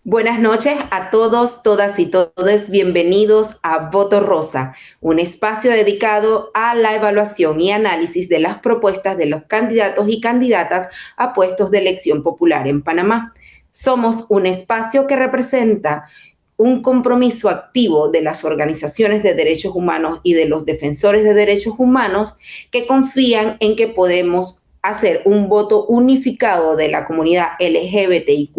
Buenas noches a todos, todas y todos. Bienvenidos a Voto Rosa, un espacio dedicado a la evaluación y análisis de las propuestas de los candidatos y candidatas a puestos de elección popular en Panamá. Somos un espacio que representa un compromiso activo de las organizaciones de derechos humanos y de los defensores de derechos humanos que confían en que podemos hacer un voto unificado de la comunidad LGBTIQ+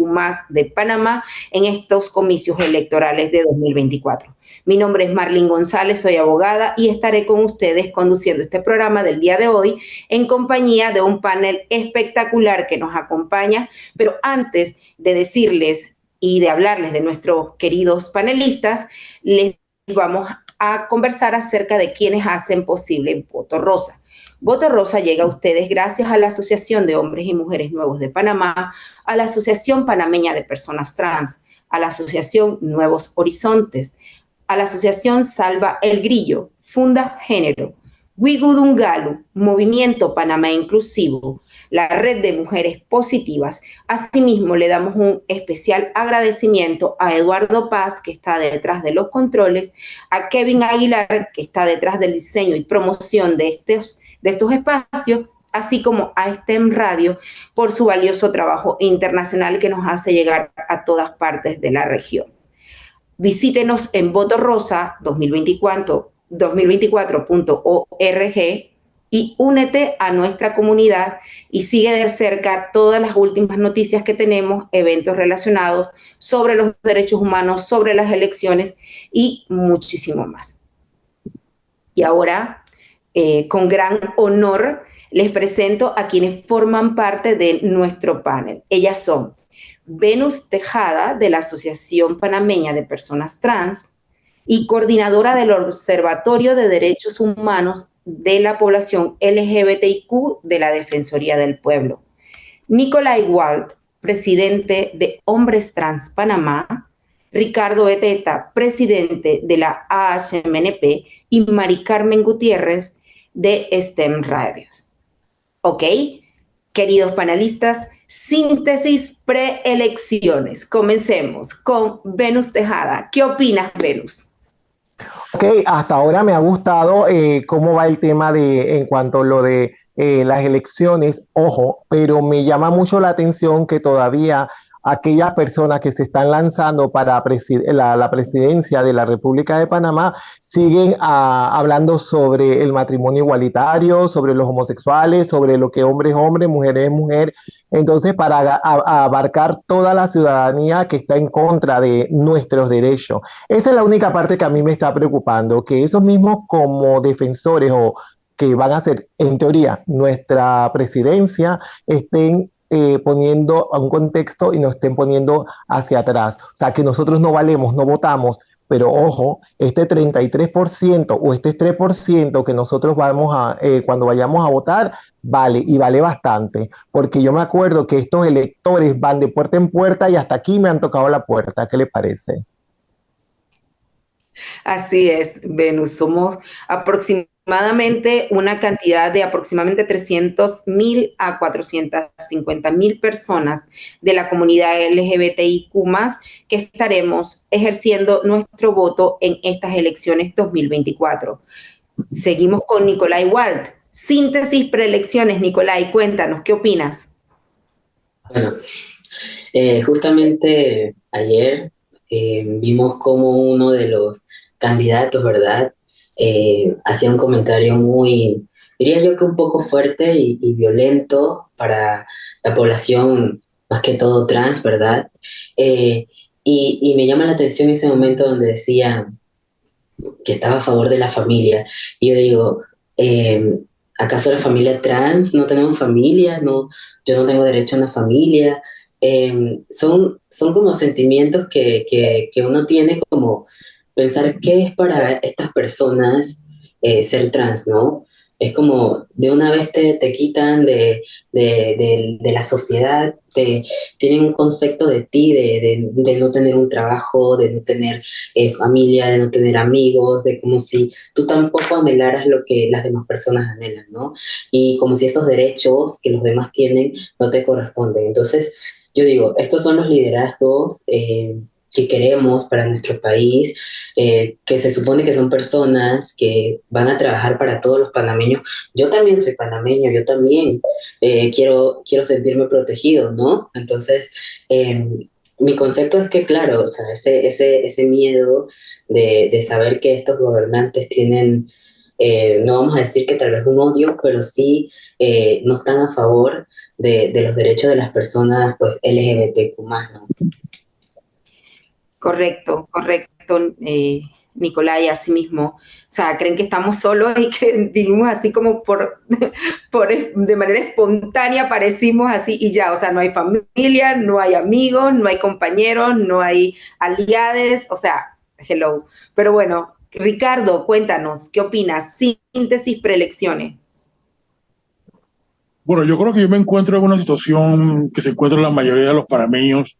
de Panamá en estos comicios electorales de 2024. Mi nombre es Marlene González, soy abogada y estaré con ustedes conduciendo este programa del día de hoy en compañía de un panel espectacular que nos acompaña. Pero antes de decirles y de hablarles de nuestros queridos panelistas, les vamos a conversar acerca de quienes hacen posible Voto Rosa. Voto Rosa llega a ustedes gracias a la Asociación de Hombres y Mujeres Nuevos de Panamá, a la Asociación Panameña de Personas Trans, a la Asociación Nuevos Horizontes, a la Asociación Salva el Grillo, Funda Género, Wigudungalu, Movimiento Panamá Inclusivo, la Red de Mujeres Positivas. Asimismo, le damos un especial agradecimiento a Eduardo Paz, que está detrás de los controles, a Kevin Aguilar, que está detrás del diseño y promoción de estos espacios, así como a STEM Radio por su valioso trabajo internacional que nos hace llegar a todas partes de la región. Visítenos en Votorosa 2024.org y únete a nuestra comunidad y sigue de cerca todas las últimas noticias que tenemos, eventos relacionados sobre los derechos humanos, sobre las elecciones y muchísimo más. Y ahora, con gran honor, les presento a quienes forman parte de nuestro panel. Ellas son Venus Tejada, de la Asociación Panameña de Personas Trans y coordinadora del Observatorio de Derechos Humanos de la Población LGBTIQ de la Defensoría del Pueblo. Nicolai Wald, presidente de Hombres Trans Panamá. Ricardo Eteta, presidente de la AHMNP, y Mari Carmen Gutiérrez, de STEM Radios. ¿Ok? Queridos panelistas, síntesis preelecciones. Comencemos con Venus Tejada. ¿Qué opinas, Venus? Ok, hasta ahora me ha gustado cómo va el tema en cuanto a lo de las elecciones, ojo, pero me llama mucho la atención que todavía aquellas personas que se están lanzando para la presidencia de la República de Panamá siguen hablando sobre el matrimonio igualitario, sobre los homosexuales, sobre lo que hombre es hombre, mujer es mujer. Entonces, para abarcar toda la ciudadanía que está en contra de nuestros derechos. Esa es la única parte que a mí me está preocupando, que esos mismos como defensores o que van a ser, en teoría, nuestra presidencia, estén poniendo a un contexto y nos estén poniendo hacia atrás. O sea, que nosotros no valemos, no votamos, pero ojo, este 33% o este 3% que nosotros cuando vayamos a votar, vale, y vale bastante, porque yo me acuerdo que estos electores van de puerta en puerta y hasta aquí me han tocado la puerta. ¿Qué le parece? Así es, Venus. Somos aproximadamente una cantidad de aproximadamente 300.000 a 450.000 personas de la comunidad LGBTIQ+, que estaremos ejerciendo nuestro voto en estas elecciones 2024. Seguimos con Nicolai Wald. Síntesis preelecciones, Nicolai, cuéntanos, ¿qué opinas? Bueno, justamente ayer vimos como uno de los candidatos, ¿verdad? Hacía un comentario muy, diría yo que un poco fuerte y violento para la población, más que todo trans, ¿verdad? Eh, y me llama la atención ese momento donde decía que estaba a favor de la familia. Y yo digo, ¿acaso la familia trans no tenemos familia? No, yo no tengo derecho a una familia. Son como sentimientos que uno tiene como pensar qué es para estas personas ser trans, ¿no? Es como de una vez te quitan de la sociedad, tienen un concepto de ti, de no tener un trabajo, de no tener familia, de no tener amigos, de como si tú tampoco anhelaras lo que las demás personas anhelan, ¿no? Y como si esos derechos que los demás tienen no te corresponden. Entonces, yo digo, estos son los liderazgos que queremos para nuestro país, que se supone que son personas que van a trabajar para todos los panameños. Yo también soy panameño, yo también quiero sentirme protegido, ¿no? Entonces, mi concepto es que, claro, o sea, ese miedo de saber que estos gobernantes tienen, no vamos a decir que tal vez un odio, pero sí no están a favor de los derechos de las personas, pues, LGBTQ+, ¿no? Correcto, correcto, Nicolai, así mismo. O sea, creen que estamos solos y que vivimos así como de manera espontánea aparecimos así y ya. O sea, no hay familia, no hay amigos, no hay compañeros, no hay aliados. O sea, hello. Pero bueno, Ricardo, cuéntanos, ¿qué opinas? Síntesis preelecciones. Bueno, yo creo que yo me encuentro en una situación que se encuentra la mayoría de los panameños,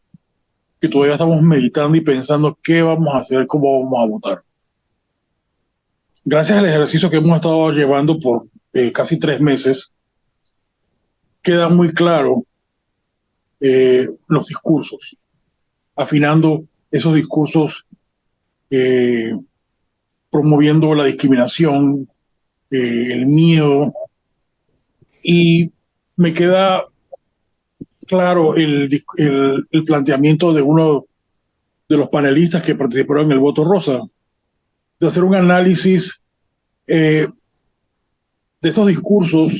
que todavía estamos meditando y pensando qué vamos a hacer, cómo vamos a votar. Gracias al ejercicio que hemos estado llevando por casi 3 meses, queda muy claro los discursos, afinando esos discursos, eh, promoviendo la discriminación, el miedo, y me queda claro el planteamiento de uno de los panelistas que participaron en el voto rosa, de hacer un análisis de estos discursos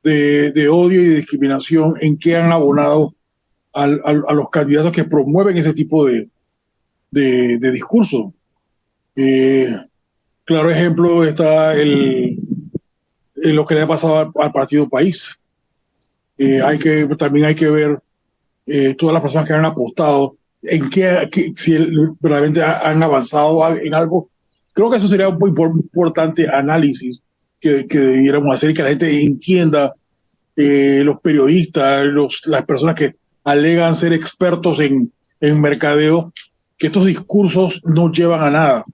de odio y de discriminación en que han abonado a los candidatos que promueven ese tipo de discurso. Claro ejemplo está lo que le ha pasado al Partido País. También hay que ver todas las personas que han apostado en si realmente han avanzado en algo. Creo que eso sería un muy importante análisis que debiéramos hacer y que la gente entienda, los periodistas, las personas que alegan ser expertos en mercadeo, que estos discursos no llevan a nada.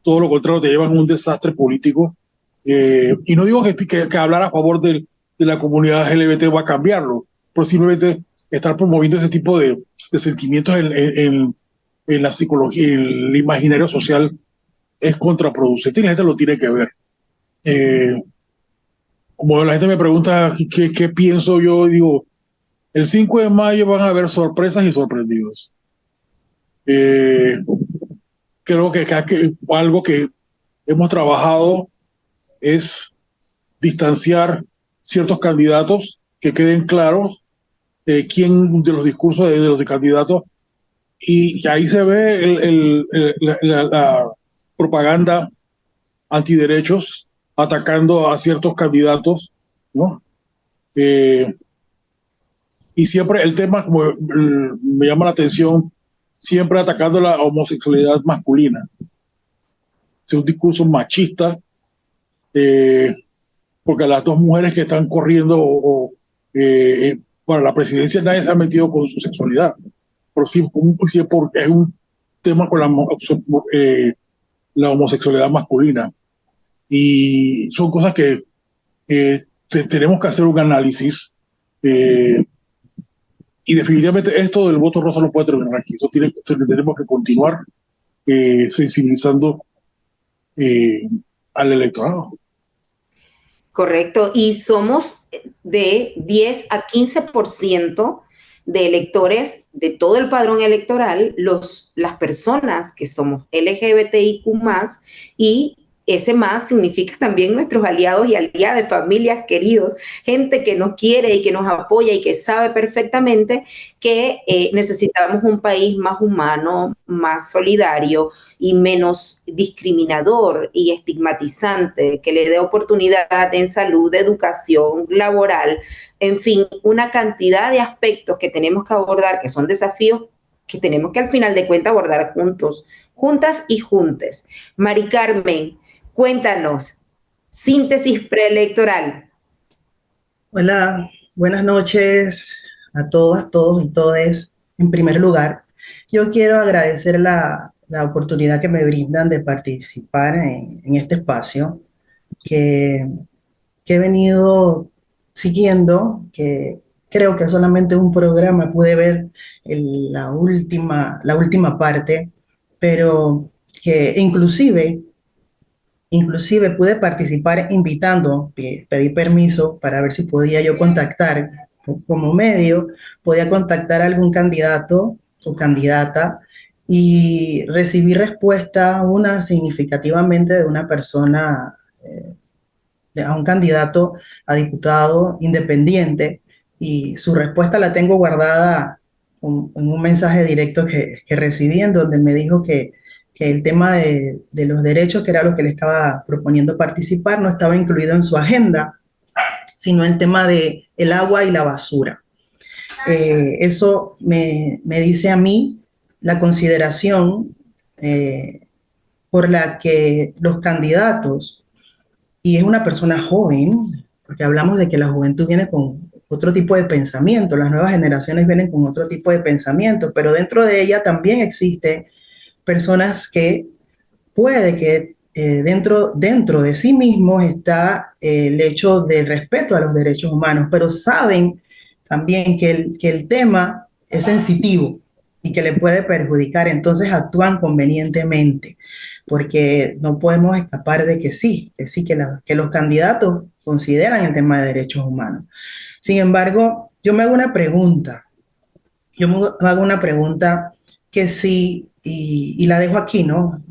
Todo lo contrario, te llevan a un desastre político. Y no digo que hablar a favor de la comunidad LGBT va a cambiarlo, pero simplemente estar promoviendo ese tipo de sentimientos en la psicología, en el imaginario social, es contraproducente y la gente lo tiene que ver. Como la gente me pregunta qué pienso yo, digo, el 5 de mayo van a haber sorpresas y sorprendidos. Creo que algo que hemos trabajado es distanciar ciertos candidatos, que queden claros quién de los discursos de los candidatos, y ahí se ve la propaganda antiderechos atacando a ciertos candidatos, ¿no? Y siempre el tema, como me llama la atención, siempre atacando la homosexualidad masculina. Es un discurso machista, porque las dos mujeres que están corriendo para la presidencia nadie se ha metido con su sexualidad, pero sí, porque es un tema con la homosexualidad masculina. Y son cosas que tenemos que hacer un análisis, y definitivamente esto del voto rosa no puede terminar aquí. Tenemos que continuar sensibilizando al electorado. Correcto, y somos de 10 a 15% de electores de todo el padrón electoral, las personas que somos LGBTIQ+, y ese más significa también nuestros aliados y aliadas, familias, queridos, gente que nos quiere y que nos apoya y que sabe perfectamente que necesitamos un país más humano, más solidario y menos discriminador y estigmatizante, que le dé oportunidad en salud, educación, laboral, en fin, una cantidad de aspectos que tenemos que abordar, que son desafíos que tenemos que al final de cuentas abordar juntos, juntas y juntes. Mari Carmen, cuéntanos, síntesis preelectoral. Hola, buenas noches a todas, todos y todes. En primer lugar, yo quiero agradecer la oportunidad que me brindan de participar en este espacio que he venido siguiendo, que creo que solamente un programa pude ver la última parte, pero que inclusive pude participar invitando, pedí permiso para ver si podía yo contactar como medio, podía contactar a algún candidato o candidata y recibí respuesta una significativamente de una persona, a un candidato a diputado independiente, y su respuesta la tengo guardada en un mensaje directo que recibí, en donde me dijo que el tema de los derechos, que era lo que le estaba proponiendo participar, no estaba incluido en su agenda, sino el tema de el agua y la basura. Eso me dice a mí la consideración por la que los candidatos, y es una persona joven, porque hablamos de que la juventud viene con otro tipo de pensamiento, las nuevas generaciones vienen con otro tipo de pensamiento, pero dentro de ella también existe personas que puede que dentro de sí mismos está el hecho del respeto a los derechos humanos, pero saben también que el tema es sensitivo y que le puede perjudicar, entonces actúan convenientemente, porque no podemos escapar de que los candidatos consideran el tema de derechos humanos. Sin embargo, yo me hago una pregunta, yo me hago una pregunta que sí, y la dejo aquí, ¿no?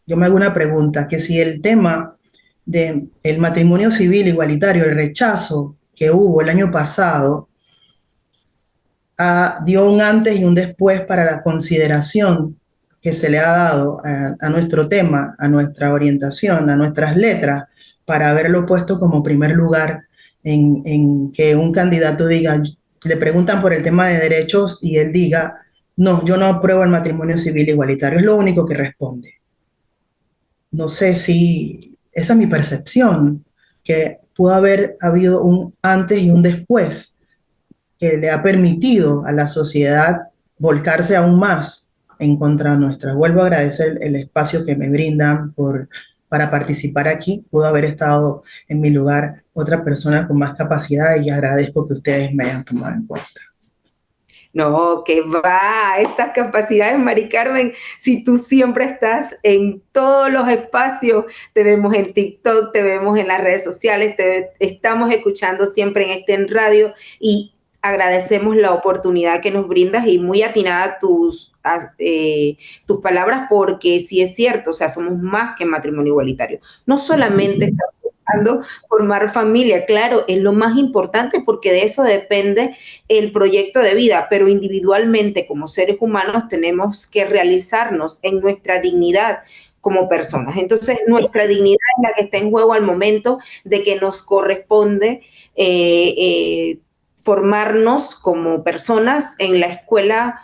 Yo me hago una pregunta, que si el tema del matrimonio civil igualitario, el rechazo que hubo el año pasado, dio un antes y un después para la consideración que se le ha dado a nuestro tema, a nuestra orientación, a nuestras letras, para haberlo puesto como primer lugar en que un candidato diga, le preguntan por el tema de derechos y él diga, no, yo no apruebo el matrimonio civil igualitario, es lo único que responde. No sé si esa es mi percepción, que pudo haber habido un antes y un después que le ha permitido a la sociedad volcarse aún más en contra nuestra. Vuelvo a agradecer el espacio que me brindan para participar aquí. Pudo haber estado en mi lugar otra persona con más capacidad y agradezco que ustedes me hayan tomado en cuenta. No, que va, estas capacidades, Mari Carmen, si tú siempre estás en todos los espacios, te vemos en TikTok, te vemos en las redes sociales, estamos escuchando siempre en radio, y agradecemos la oportunidad que nos brindas, y muy atinada tus palabras, porque sí es cierto, o sea, somos más que matrimonio igualitario. No solamente estamos buscando formar familia, claro, es lo más importante porque de eso depende el proyecto de vida, pero individualmente como seres humanos tenemos que realizarnos en nuestra dignidad como personas. Entonces, nuestra dignidad es la que está en juego al momento de que nos corresponde formarnos como personas en la escuela,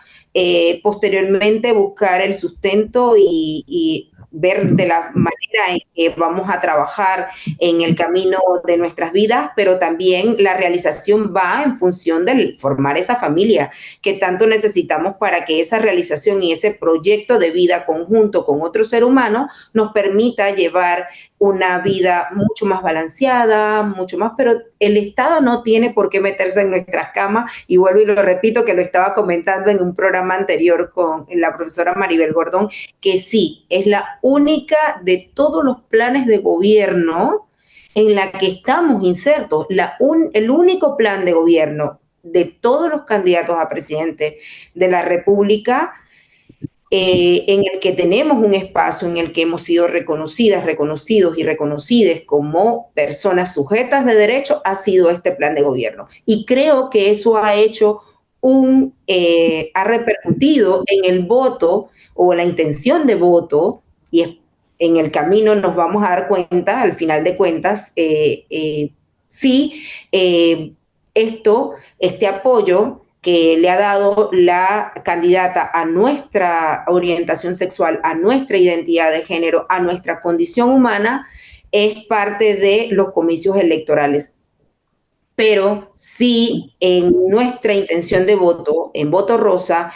posteriormente buscar el sustento y ver de la manera en que vamos a trabajar en el camino de nuestras vidas, pero también la realización va en función de formar esa familia que tanto necesitamos para que esa realización y ese proyecto de vida conjunto con otro ser humano nos permita llevar una vida mucho más balanceada, mucho más, pero el Estado no tiene por qué meterse en nuestras camas, y vuelvo y lo repito, que lo estaba comentando en un programa anterior con la profesora Maribel Gordón, que sí, es la única de todos los planes de gobierno en la que estamos insertos, el único plan de gobierno de todos los candidatos a presidente de la República, en el que tenemos un espacio en el que hemos sido reconocidas, reconocidos y reconocidas como personas sujetas de derecho, ha sido este plan de gobierno. Y creo que eso ha hecho ha repercutido en el voto o la intención de voto, y en el camino nos vamos a dar cuenta, al final de cuentas, si este apoyo que le ha dado la candidata a nuestra orientación sexual, a nuestra identidad de género, a nuestra condición humana, es parte de los comicios electorales. Pero sí, en nuestra intención de voto, en Voto Rosa,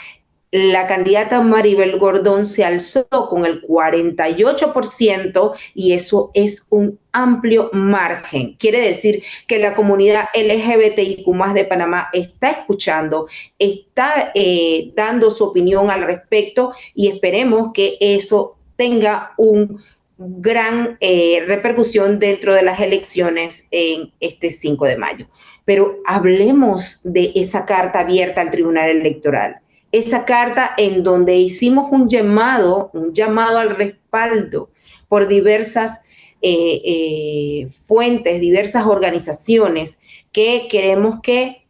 la candidata Maribel Gordón se alzó con el 48% y eso es un amplio margen. Quiere decir que la comunidad LGBTIQ+ de Panamá está escuchando, está dando su opinión al respecto y esperemos que eso tenga un gran repercusión dentro de las elecciones en este 5 de mayo. Pero hablemos de esa carta abierta al Tribunal Electoral. Esa carta en donde hicimos un llamado al respaldo por diversas fuentes, diversas organizaciones que queremos que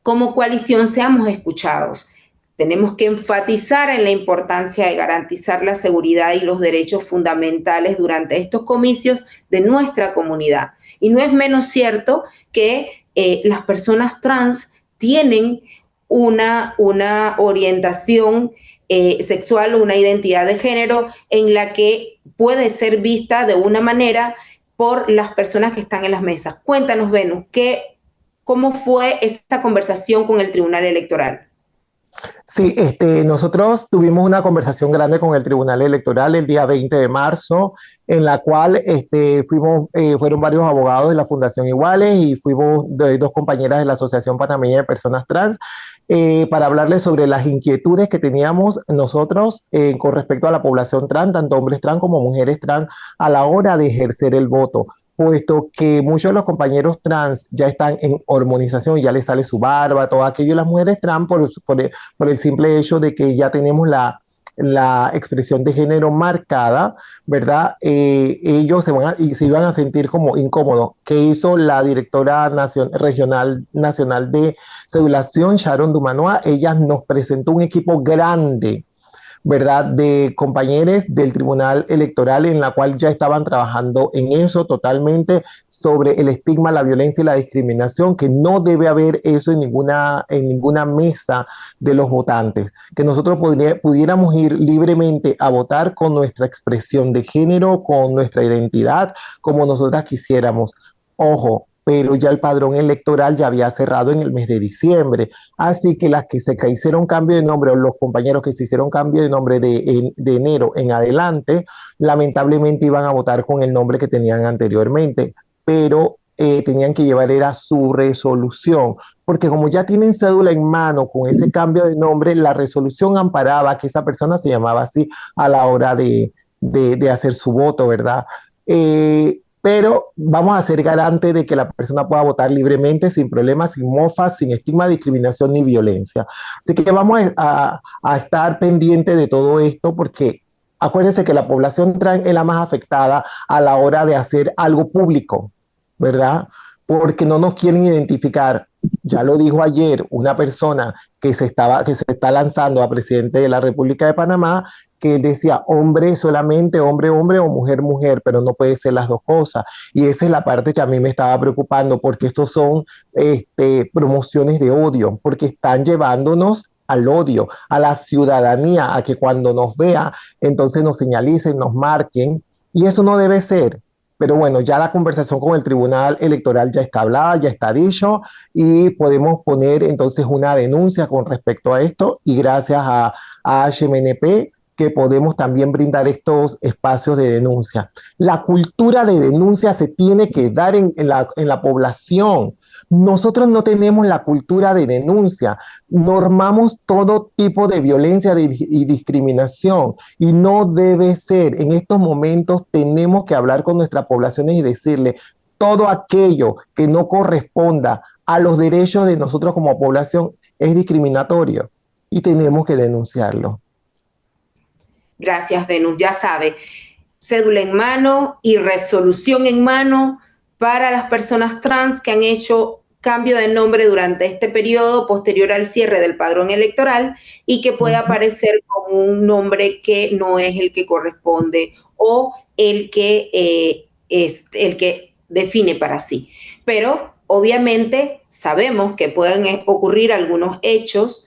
como coalición seamos escuchados. Tenemos que enfatizar en la importancia de garantizar la seguridad y los derechos fundamentales durante estos comicios de nuestra comunidad. Y no es menos cierto que las personas trans tienen una orientación sexual, una identidad de género en la que puede ser vista de una manera por las personas que están en las mesas. Cuéntanos, Venus, ¿cómo fue esta conversación con el Tribunal Electoral? Sí, nosotros tuvimos una conversación grande con el Tribunal Electoral el día 20 de marzo, en la cual fueron varios abogados de la Fundación Iguales y fuimos dos compañeras de la Asociación Panameña de Personas Trans para hablarles sobre las inquietudes que teníamos nosotros con respecto a la población trans, tanto hombres trans como mujeres trans, a la hora de ejercer el voto, puesto que muchos de los compañeros trans ya están en hormonización, ya les sale su barba, todo aquello, y las mujeres trans por el simple hecho de que ya tenemos la expresión de género marcada, ¿verdad? Ellos se iban a sentir como incómodos. ¿Qué hizo la directora regional nacional de cedulación, Sharon Dumanoa? Ella nos presentó un equipo grande, ¿verdad?, de compañeros del Tribunal Electoral, en la cual ya estaban trabajando en eso totalmente, sobre el estigma, la violencia y la discriminación, que no debe haber eso en ninguna mesa de los votantes, que nosotros pudiéramos ir libremente a votar con nuestra expresión de género, con nuestra identidad, como nosotras quisiéramos. Ojo, pero ya el padrón electoral ya había cerrado en el mes de diciembre. Así que las que se hicieron cambio de nombre, o los compañeros que se hicieron cambio de nombre de enero en adelante, lamentablemente iban a votar con el nombre que tenían anteriormente, pero tenían que llevar era su resolución, porque como ya tienen cédula en mano con ese cambio de nombre, la resolución amparaba que esa persona se llamaba así a la hora de hacer su voto, ¿verdad? Pero vamos a ser garantes de que la persona pueda votar libremente, sin problemas, sin mofas, sin estigma, discriminación ni violencia. Así que vamos a estar pendientes de todo esto, porque acuérdense que la población trans es la más afectada a la hora de hacer algo público, ¿verdad? Porque no nos quieren identificar. Ya lo dijo ayer una persona que se está lanzando a presidente de la República de Panamá, que él decía hombre solamente, hombre, hombre, o mujer, mujer, pero no puede ser las dos cosas. Y esa es la parte que a mí me estaba preocupando, porque estos son promociones de odio, porque están llevándonos al odio, a la ciudadanía, a que cuando nos vea, entonces nos señalicen, nos marquen, y eso no debe ser. Pero bueno, ya la conversación con el Tribunal Electoral ya está hablada, ya está dicho, y podemos poner entonces una denuncia con respecto a esto, y gracias a HMNP que podemos también brindar estos espacios de denuncia. La cultura de denuncia se tiene que dar en la población. Nosotros no tenemos la cultura de denuncia, normamos todo tipo de violencia y discriminación, y no debe ser. En estos momentos tenemos que hablar con nuestras poblaciones y decirle todo aquello que no corresponda a los derechos de nosotros como población es discriminatorio, y tenemos que denunciarlo. Gracias, Venus. Ya sabe, cédula en mano y resolución en mano para las personas trans que han hecho cambio de nombre durante este periodo posterior al cierre del padrón electoral y que puede aparecer como un nombre que no es el que corresponde o el que es el que define para sí. Pero obviamente sabemos que pueden ocurrir algunos hechos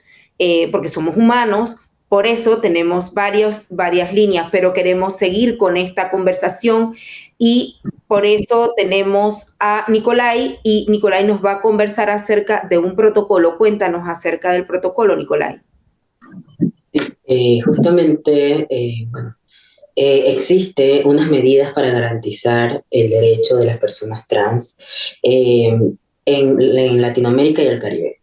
porque somos humanos. Por eso tenemos varias líneas, pero queremos seguir con esta conversación y por eso tenemos a Nicolai, y Nicolai nos va a conversar acerca de un protocolo. Cuéntanos acerca del protocolo, Nicolai. Justamente, bueno, existe unas medidas para garantizar el derecho de las personas trans eh, en Latinoamérica y el Caribe.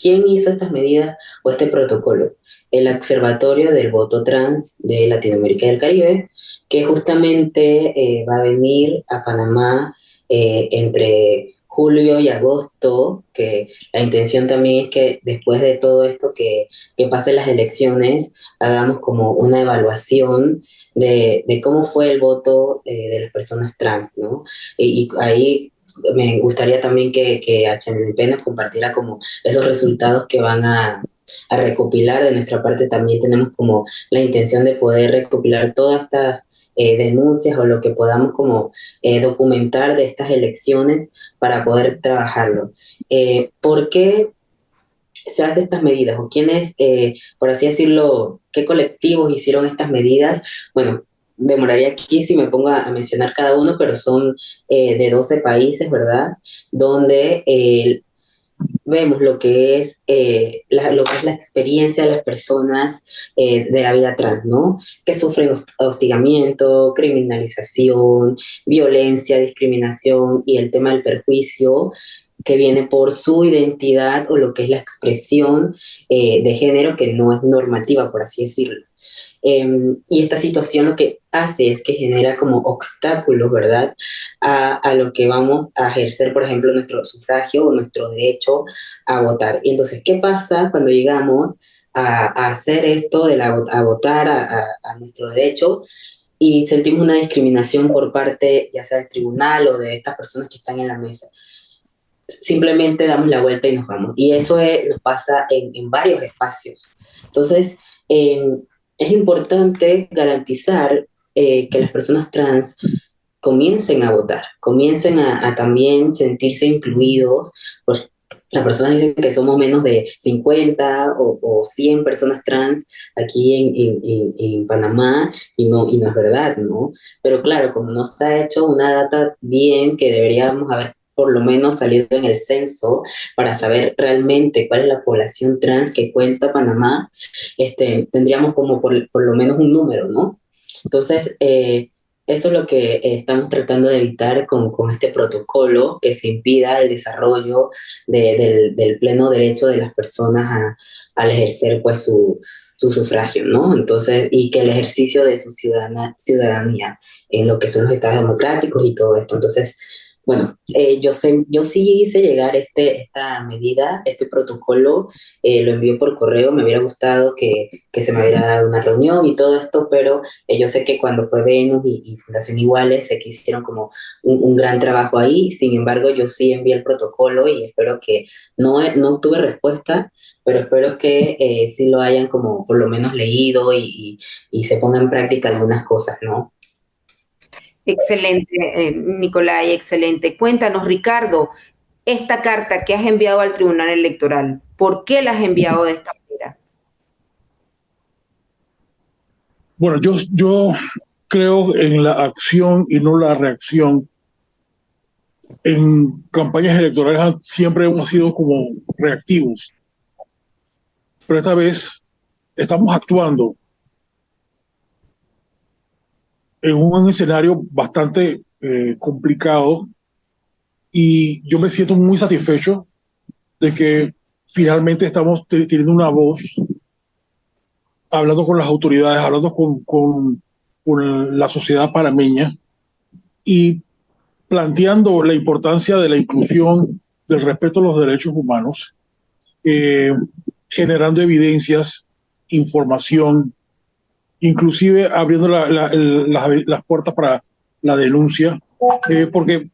¿Quién hizo estas medidas o este protocolo? El Observatorio del Voto Trans de Latinoamérica y el Caribe, que justamente va a venir a Panamá entre julio y agosto, que la intención también es que después de todo esto que pasen las elecciones, hagamos como una evaluación de cómo fue el voto de las personas trans, ¿no? Y ahí me gustaría también que HNP nos compartiera como esos resultados que van a recopilar. De nuestra parte también tenemos como la intención de poder recopilar todas estas denuncias o lo que podamos como documentar de estas elecciones para poder trabajarlo. ¿Por qué se hacen estas medidas o quiénes, por así decirlo, qué colectivos hicieron estas medidas? Bueno, demoraría aquí si me pongo a mencionar cada uno, pero son de 12 países, ¿verdad? Donde vemos lo que es, lo que es la experiencia de las personas de la vida trans, ¿no? Que sufren hostigamiento, criminalización, violencia, discriminación y el tema del perjuicio que viene por su identidad o lo que es la expresión de género que no es normativa, por así decirlo. Y esta situación lo que hace es que genera como obstáculos, ¿verdad? A lo que vamos a ejercer, por ejemplo, nuestro sufragio o nuestro derecho a votar. Y entonces, ¿qué pasa cuando llegamos a hacer esto a votar a nuestro derecho y sentimos una discriminación por parte ya sea del tribunal o de estas personas que están en la mesa? Simplemente damos la vuelta y nos vamos. Y eso nos pasa en varios espacios. Entonces, es importante garantizar que las personas trans comiencen a votar, comiencen a también sentirse incluidos. Pues las personas dicen que somos menos de 50 o 100 personas trans aquí en Panamá y no es verdad, ¿no? Pero claro, como no se ha hecho una data bien, que deberíamos haber por lo menos salido en el censo para saber realmente cuál es la población trans que cuenta Panamá, tendríamos como por lo menos un número, ¿no? Entonces, eso es lo que estamos tratando de evitar con este protocolo, que se impida el desarrollo del pleno derecho de las personas al ejercer pues su sufragio, ¿no? Entonces, y que el ejercicio de su ciudadanía en lo que son los estados democráticos y todo esto. Entonces, bueno, yo sí hice llegar esta medida, este protocolo, lo envié por correo. Me hubiera gustado que se me hubiera dado una reunión y todo esto, pero yo sé que cuando fue Venus y Fundación Iguales, sé que hicieron como un gran trabajo ahí. Sin embargo, yo sí envié el protocolo y espero que no tuve respuesta, pero espero que sí lo hayan como por lo menos leído y se ponga en práctica algunas cosas, ¿no? Excelente, Nicolai, excelente. Cuéntanos, Ricardo, esta carta que has enviado al Tribunal Electoral, ¿por qué la has enviado de esta manera? Bueno, yo creo en la acción y no la reacción. En campañas electorales siempre hemos sido como reactivos, pero esta vez estamos actuando en un escenario bastante complicado y yo me siento muy satisfecho de que finalmente estamos teniendo una voz, hablando con las autoridades, hablando con la sociedad panameña y planteando la importancia de la inclusión, del respeto a los derechos humanos, eh, generando evidencias, información, inclusive abriendo las puertas para la denuncia, porque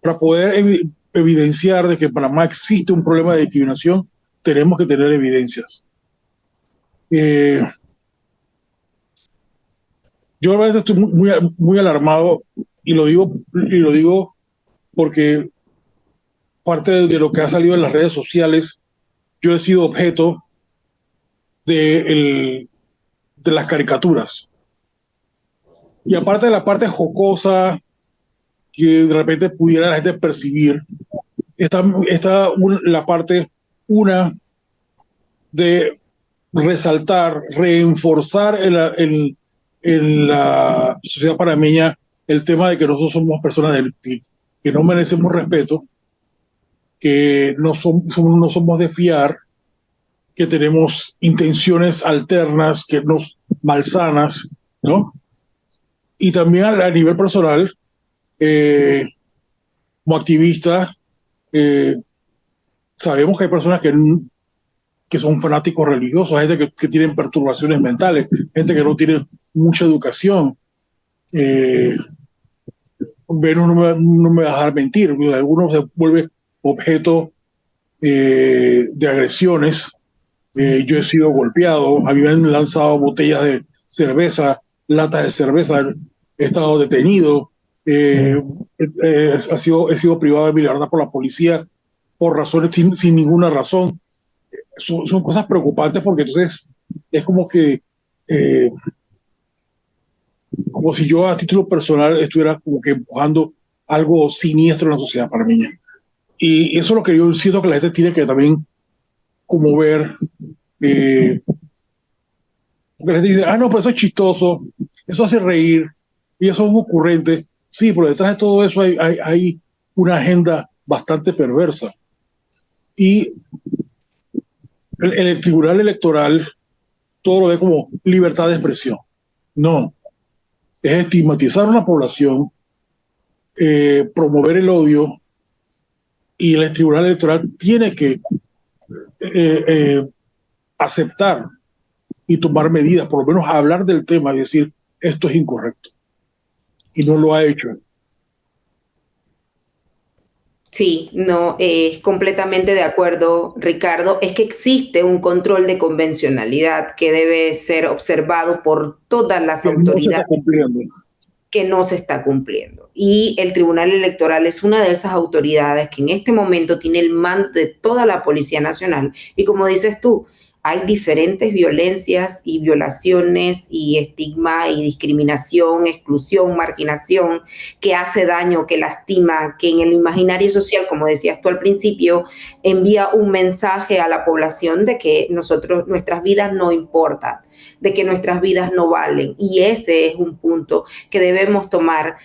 para poder evidenciar de que en Panamá existe un problema de discriminación, tenemos que tener evidencias. Yo realmente estoy muy alarmado y lo digo porque parte de lo que ha salido en las redes sociales, yo he sido objeto de las caricaturas. Y aparte de la parte jocosa que de repente pudiera la gente percibir, está la parte, una, de resaltar, reenforzar en la sociedad panameña el tema de que nosotros somos personas que no merecemos respeto, que no somos de fiar, que tenemos intenciones alternas, que nos malsanas, ¿no? Y también a nivel personal, como activista, sabemos que hay personas que son fanáticos religiosos, gente que tienen perturbaciones mentales, gente que no tiene mucha educación. Venus no me va a dejar mentir, algunos se vuelven objeto de agresiones. Yo he sido golpeado, a mí me han lanzado botellas de cerveza, latas de cerveza, he estado detenido, he sido privado de mi libertad por la policía por razones sin ninguna razón. Son cosas preocupantes porque entonces es como si yo a título personal estuviera como que empujando algo siniestro en la sociedad panameña. Y eso es lo que yo siento que la gente tiene que también como ver. Porque la gente dice, no, pues eso es chistoso, eso hace reír, y eso es ocurrente. Sí, pero detrás de todo eso hay una agenda bastante perversa. Y el Tribunal Electoral todo lo ve como libertad de expresión. No, es estigmatizar a una población, promover el odio, y el Tribunal Electoral tiene que aceptar y tomar medidas, por lo menos hablar del tema y decir esto es incorrecto. Y no lo ha hecho. Sí, no, es completamente de acuerdo, Ricardo. Es que existe un control de convencionalidad que debe ser observado por todas las Que no se está autoridades cumpliendo. que no se está cumpliendo. Y el Tribunal Electoral es una de esas autoridades que en este momento tiene el mando de toda la Policía Nacional. Y como dices tú, hay diferentes violencias y violaciones y estigma y discriminación, exclusión, marginación, que hace daño, que lastima, que en el imaginario social, como decías tú al principio, envía un mensaje a la población de que nuestras vidas no importan, de que nuestras vidas no valen. Y ese es un punto que debemos tomar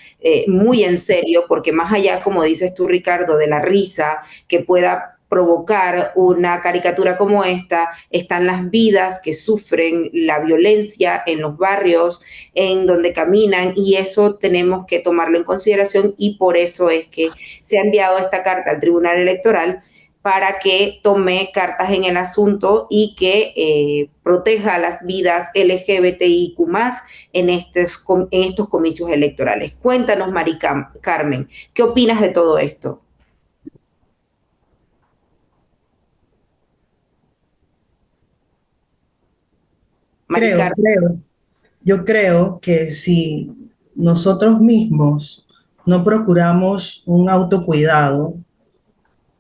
muy en serio, porque más allá, como dices tú, Ricardo, de la risa que pueda provocar una caricatura como esta, están las vidas que sufren la violencia en los barrios, en donde caminan, y eso tenemos que tomarlo en consideración, y por eso es que se ha enviado esta carta al Tribunal Electoral para que tome cartas en el asunto y que proteja las vidas LGBTIQ+, en estos comicios electorales. Cuéntanos, Mari Carmen, ¿qué opinas de todo esto? Mari Carmen. Yo creo que si nosotros mismos no procuramos un autocuidado,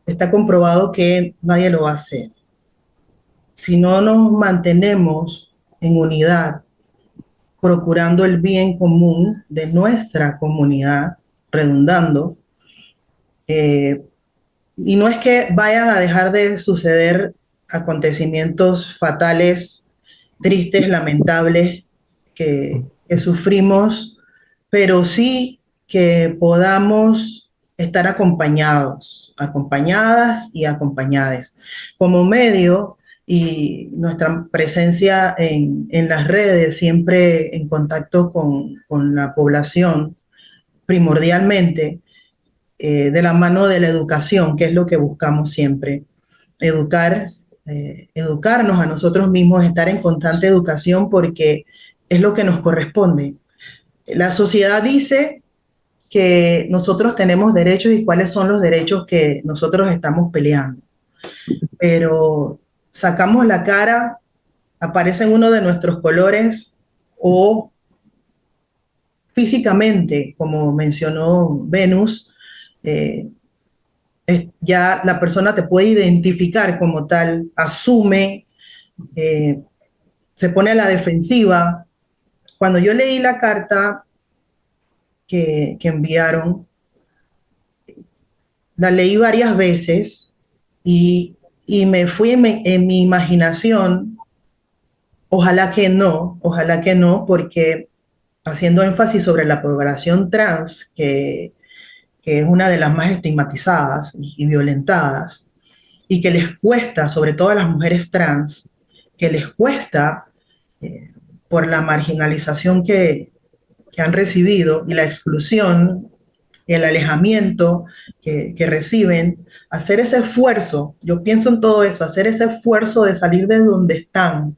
está comprobado que nadie lo va a hacer. Si no nos mantenemos en unidad, procurando el bien común de nuestra comunidad, redundando, y no es que vayan a dejar de suceder acontecimientos fatales, tristes, lamentables que sufrimos, pero sí que podamos estar acompañados, acompañadas y acompañades. Como medio y nuestra presencia en las redes, siempre en contacto con la población, primordialmente, de la mano de la educación, que es lo que buscamos siempre. Educarnos a nosotros mismos, estar en constante educación porque es lo que nos corresponde. La sociedad dice que nosotros tenemos derechos y cuáles son los derechos que nosotros estamos peleando. Pero sacamos la cara, aparecen uno de nuestros colores o físicamente, como mencionó Venus, ya la persona te puede identificar como tal, asume, se pone a la defensiva. Cuando yo leí la carta que enviaron, la leí varias veces y me fui en mi imaginación ojalá que no, porque haciendo énfasis sobre la población trans, que es una de las más estigmatizadas y violentadas, y que les cuesta, sobre todo a las mujeres trans, que les cuesta eh, por la marginalización que han recibido y la exclusión, el alejamiento que reciben, hacer ese esfuerzo, yo pienso en todo eso, hacer ese esfuerzo de salir de donde están,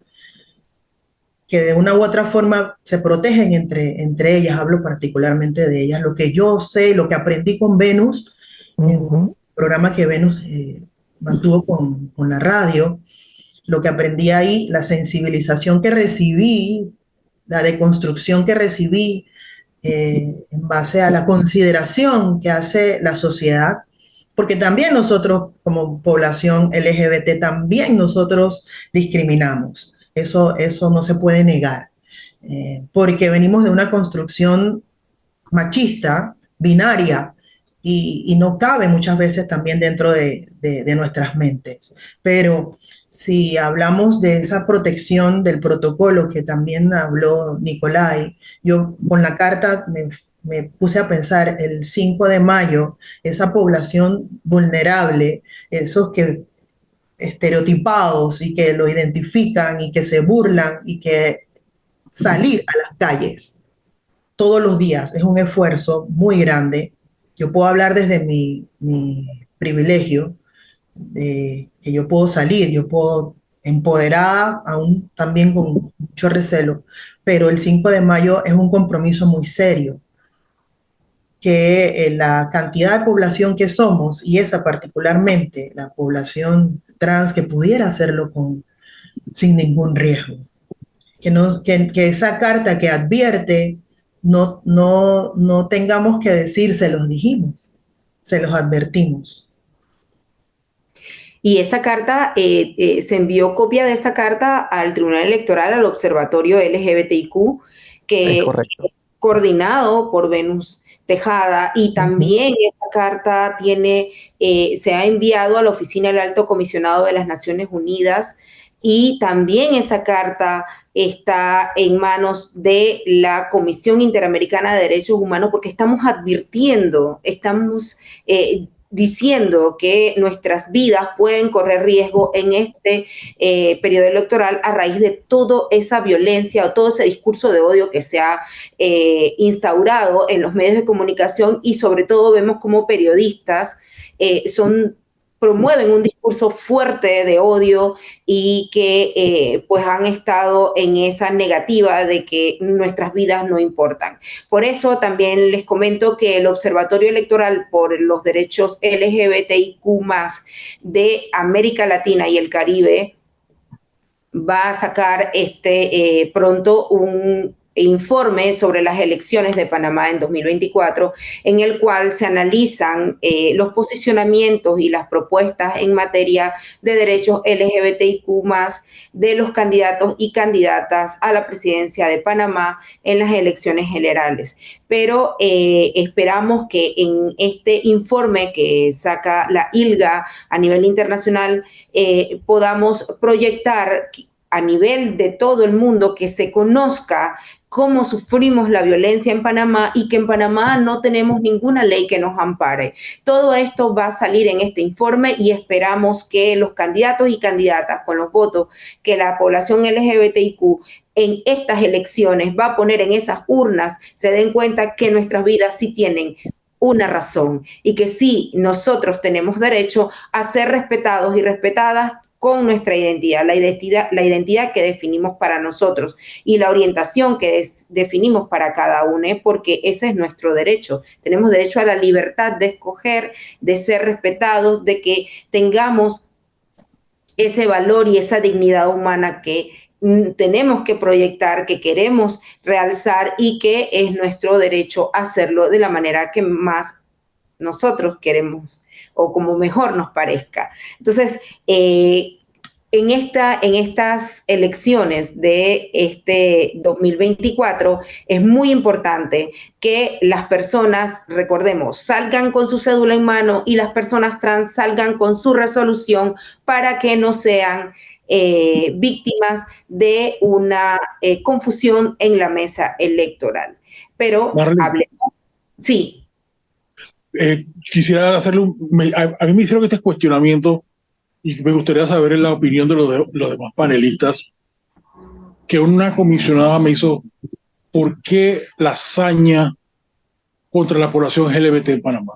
que de una u otra forma se protegen entre ellas, hablo particularmente de ellas, lo que yo sé, lo que aprendí con Venus, en el Ujú. programa que Venus mantuvo con la radio, lo que aprendí ahí, la sensibilización que recibí, la deconstrucción que recibí en base a la consideración que hace la sociedad, porque también nosotros como población LGBT, también nosotros discriminamos. Eso no se puede negar, porque venimos de una construcción machista, binaria, y no cabe muchas veces también dentro de nuestras mentes. Pero si hablamos de esa protección del protocolo que también habló Nicolai, yo con la carta me puse a pensar el 5 de mayo, esa población vulnerable, esos que estereotipados y que lo identifican y que se burlan y que salir a las calles todos los días es un esfuerzo muy grande. Yo puedo hablar desde mi privilegio, de que yo puedo salir, yo puedo empoderada, aún también con mucho recelo, pero el 5 de mayo es un compromiso muy serio, que la cantidad de población que somos, y esa particularmente, la población trans que pudiera hacerlo sin ningún riesgo, que esa carta que advierte no tengamos que decir, se los dijimos, se los advertimos. Y esa carta, se envió copia de esa carta al Tribunal Electoral, al Observatorio LGBTIQ, Es que correcto. coordinado por Venus Tejada, y Ujú. también esa carta se ha enviado a la Oficina del Alto Comisionado de las Naciones Unidas, y también esa carta está en manos de la Comisión Interamericana de Derechos Humanos, porque estamos advirtiendo, estamos diciendo que nuestras vidas pueden correr riesgo en este periodo electoral a raíz de toda esa violencia o todo ese discurso de odio que se ha instaurado en los medios de comunicación, y sobre todo vemos como periodistas promueven un discurso fuerte de odio, y que pues han estado en esa negativa de que nuestras vidas no importan. Por eso también les comento que el Observatorio Electoral por los Derechos LGBTIQ+ de América Latina y el Caribe va a sacar pronto un informe sobre las elecciones de Panamá en 2024, en el cual se analizan los posicionamientos y las propuestas en materia de derechos LGBTIQ+ de los candidatos y candidatas a la presidencia de Panamá en las elecciones generales. Pero esperamos que en este informe que saca la ILGA a nivel internacional podamos proyectar a nivel de todo el mundo, que se conozca cómo sufrimos la violencia en Panamá, y que en Panamá no tenemos ninguna ley que nos ampare. Todo esto va a salir en este informe, y esperamos que los candidatos y candidatas, con los votos que la población LGBTIQ en estas elecciones va a poner en esas urnas, se den cuenta que nuestras vidas sí tienen una razón, y que sí, nosotros tenemos derecho a ser respetados y respetadas con nuestra identidad, la identidad que definimos para nosotros, y la orientación que definimos para cada uno, porque ese es nuestro derecho. Tenemos derecho a la libertad de escoger, de ser respetados, de que tengamos ese valor y esa dignidad humana que tenemos que proyectar, que queremos realzar, y que es nuestro derecho hacerlo de la manera que más nosotros queremos o como mejor nos parezca. Entonces, en estas elecciones de este 2024 es muy importante que las personas, recordemos, salgan con su cédula en mano, y las personas trans salgan con su resolución, para que no sean víctimas de una confusión en la mesa electoral. Pero Marlene, hablemos. Sí. Quisiera hacerle a mí me hicieron este cuestionamiento y me gustaría saber la opinión de los demás panelistas, que una comisionada me hizo: ¿por qué la hazaña contra la población LGBT en Panamá?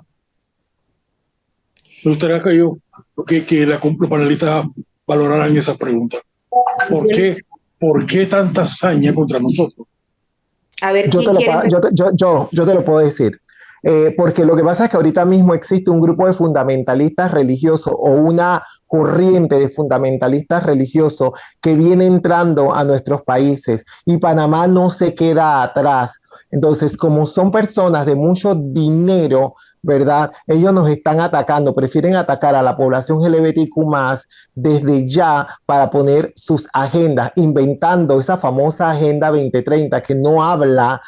Me gustaría que los panelistas valoraran esa pregunta. ¿Por qué tanta hazaña contra nosotros? A ver, Yo ¿quién quiere? yo te lo puedo decir. Porque lo que pasa es que ahorita mismo existe un grupo de fundamentalistas religiosos o una corriente de fundamentalistas religiosos que viene entrando a nuestros países y Panamá no se queda atrás. Entonces, como son personas de mucho dinero, ¿verdad? Ellos nos están atacando, prefieren atacar a la población LGBTQ más desde ya para poner sus agendas, inventando esa famosa Agenda 2030 que no habla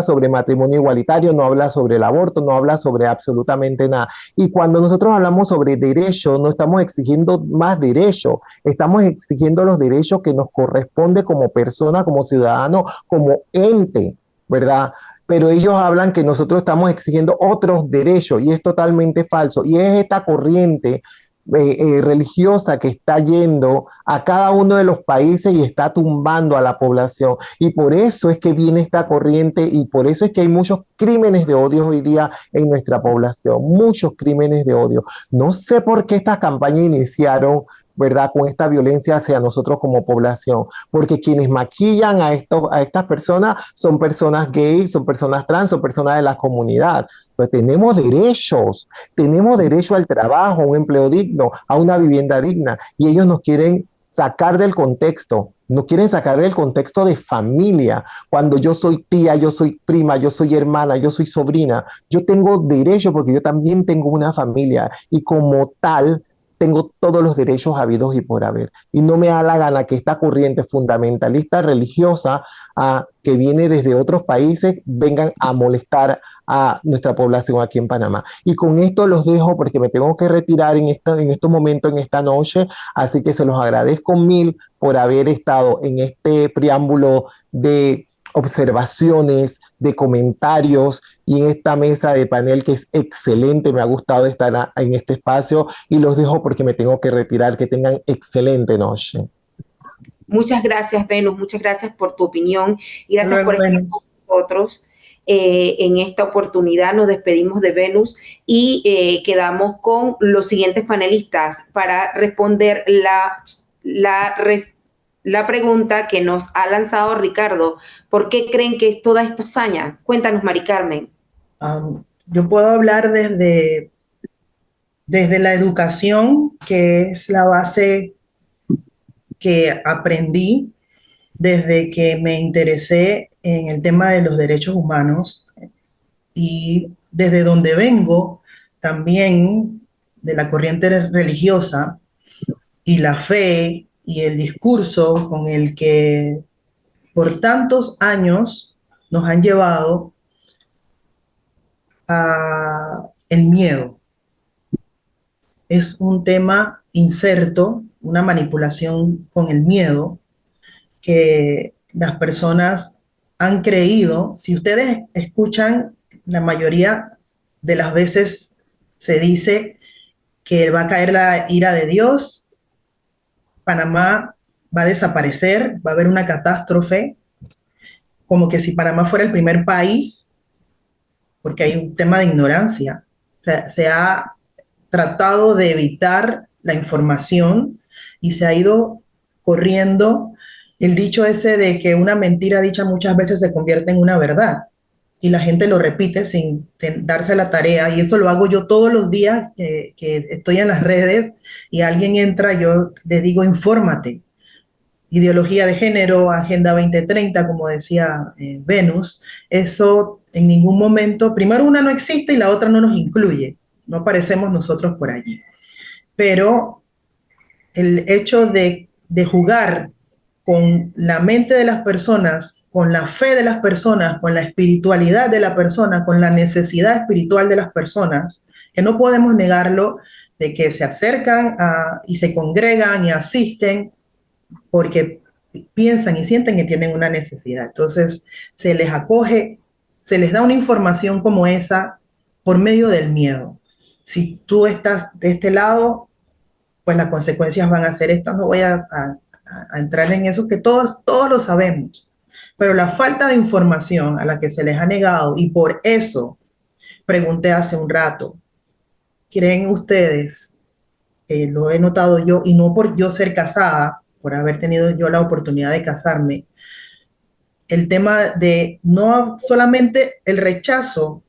sobre matrimonio igualitario, no habla sobre el aborto, no habla sobre absolutamente nada. Y cuando nosotros hablamos sobre derechos, no estamos exigiendo más derechos, estamos exigiendo los derechos que nos corresponde como persona, como ciudadano, como ente, ¿verdad? Pero ellos hablan que nosotros estamos exigiendo otros derechos y es totalmente falso. Y es esta corriente religiosa que está yendo a cada uno de los países y está tumbando a la población. Y por eso es que viene esta corriente y por eso es que hay muchos crímenes de odio hoy día en nuestra población, muchos crímenes de odio. No sé por qué estas campañas iniciaron, ¿verdad?, con esta violencia hacia nosotros como población, porque quienes maquillan a estas personas son personas gays, son personas trans, son personas de la comunidad. Pues tenemos derecho al trabajo, a un empleo digno, a una vivienda digna, y ellos nos quieren sacar del contexto, no quieren sacar del contexto de familia. Cuando yo soy tía, yo soy prima, yo soy hermana, yo soy sobrina, yo tengo derecho porque yo también tengo una familia y como tal tengo todos los derechos habidos y por haber. Y no me da la gana que esta corriente fundamentalista religiosa que viene desde otros países vengan a molestar a nuestra población aquí en Panamá. Y con esto los dejo porque me tengo que retirar en estos momentos, en esta noche, así que se los agradezco mil por haber estado en este preámbulo de observaciones, de comentarios y en esta mesa de panel que es excelente. Me ha gustado estar en este espacio y los dejo porque me tengo que retirar. Que tengan excelente noche. Muchas gracias, Venus. Muchas gracias por tu opinión y gracias por estar con nosotros. En esta oportunidad nos despedimos de Venus y quedamos con los siguientes panelistas para responder la pregunta que nos ha lanzado Ricardo. ¿Por qué creen que es toda esta hazaña? Cuéntanos, Mari Carmen. Yo puedo hablar desde la educación, que es la base que aprendí desde que me interesé en el tema de los derechos humanos y desde donde vengo también de la corriente religiosa y la fe y el discurso con el que por tantos años nos han llevado a el miedo. Es un tema inserto, una manipulación con el miedo que las personas han creído. Si ustedes escuchan, la mayoría de las veces se dice que va a caer la ira de Dios, Panamá va a desaparecer, va a haber una catástrofe, como que si Panamá fuera el primer país, porque hay un tema de ignorancia. O sea, se ha tratado de evitar la información y se ha ido corriendo el dicho ese de que una mentira dicha muchas veces se convierte en una verdad y la gente lo repite sin darse la tarea, y eso lo hago yo todos los días que estoy en las redes y alguien entra, yo les digo infórmate, ideología de género, Agenda 2030, como decía Venus, eso en ningún momento, primero una no existe y la otra no nos incluye, no aparecemos nosotros por allí. Pero el hecho de jugar con la mente de las personas, con la fe de las personas, con la espiritualidad de la persona, con la necesidad espiritual de las personas, que no podemos negarlo, de que se acercan y se congregan y asisten porque piensan y sienten que tienen una necesidad. Entonces, se les acoge, se les da una información como esa por medio del miedo. Si tú estás de este lado, pues las consecuencias van a ser estas. No voy a entrar en eso, que todos lo sabemos. Pero la falta de información a la que se les ha negado, y por eso pregunté hace un rato, ¿creen ustedes, lo he notado yo, y no por yo ser casada, por haber tenido yo la oportunidad de casarme, el tema de no solamente el rechazo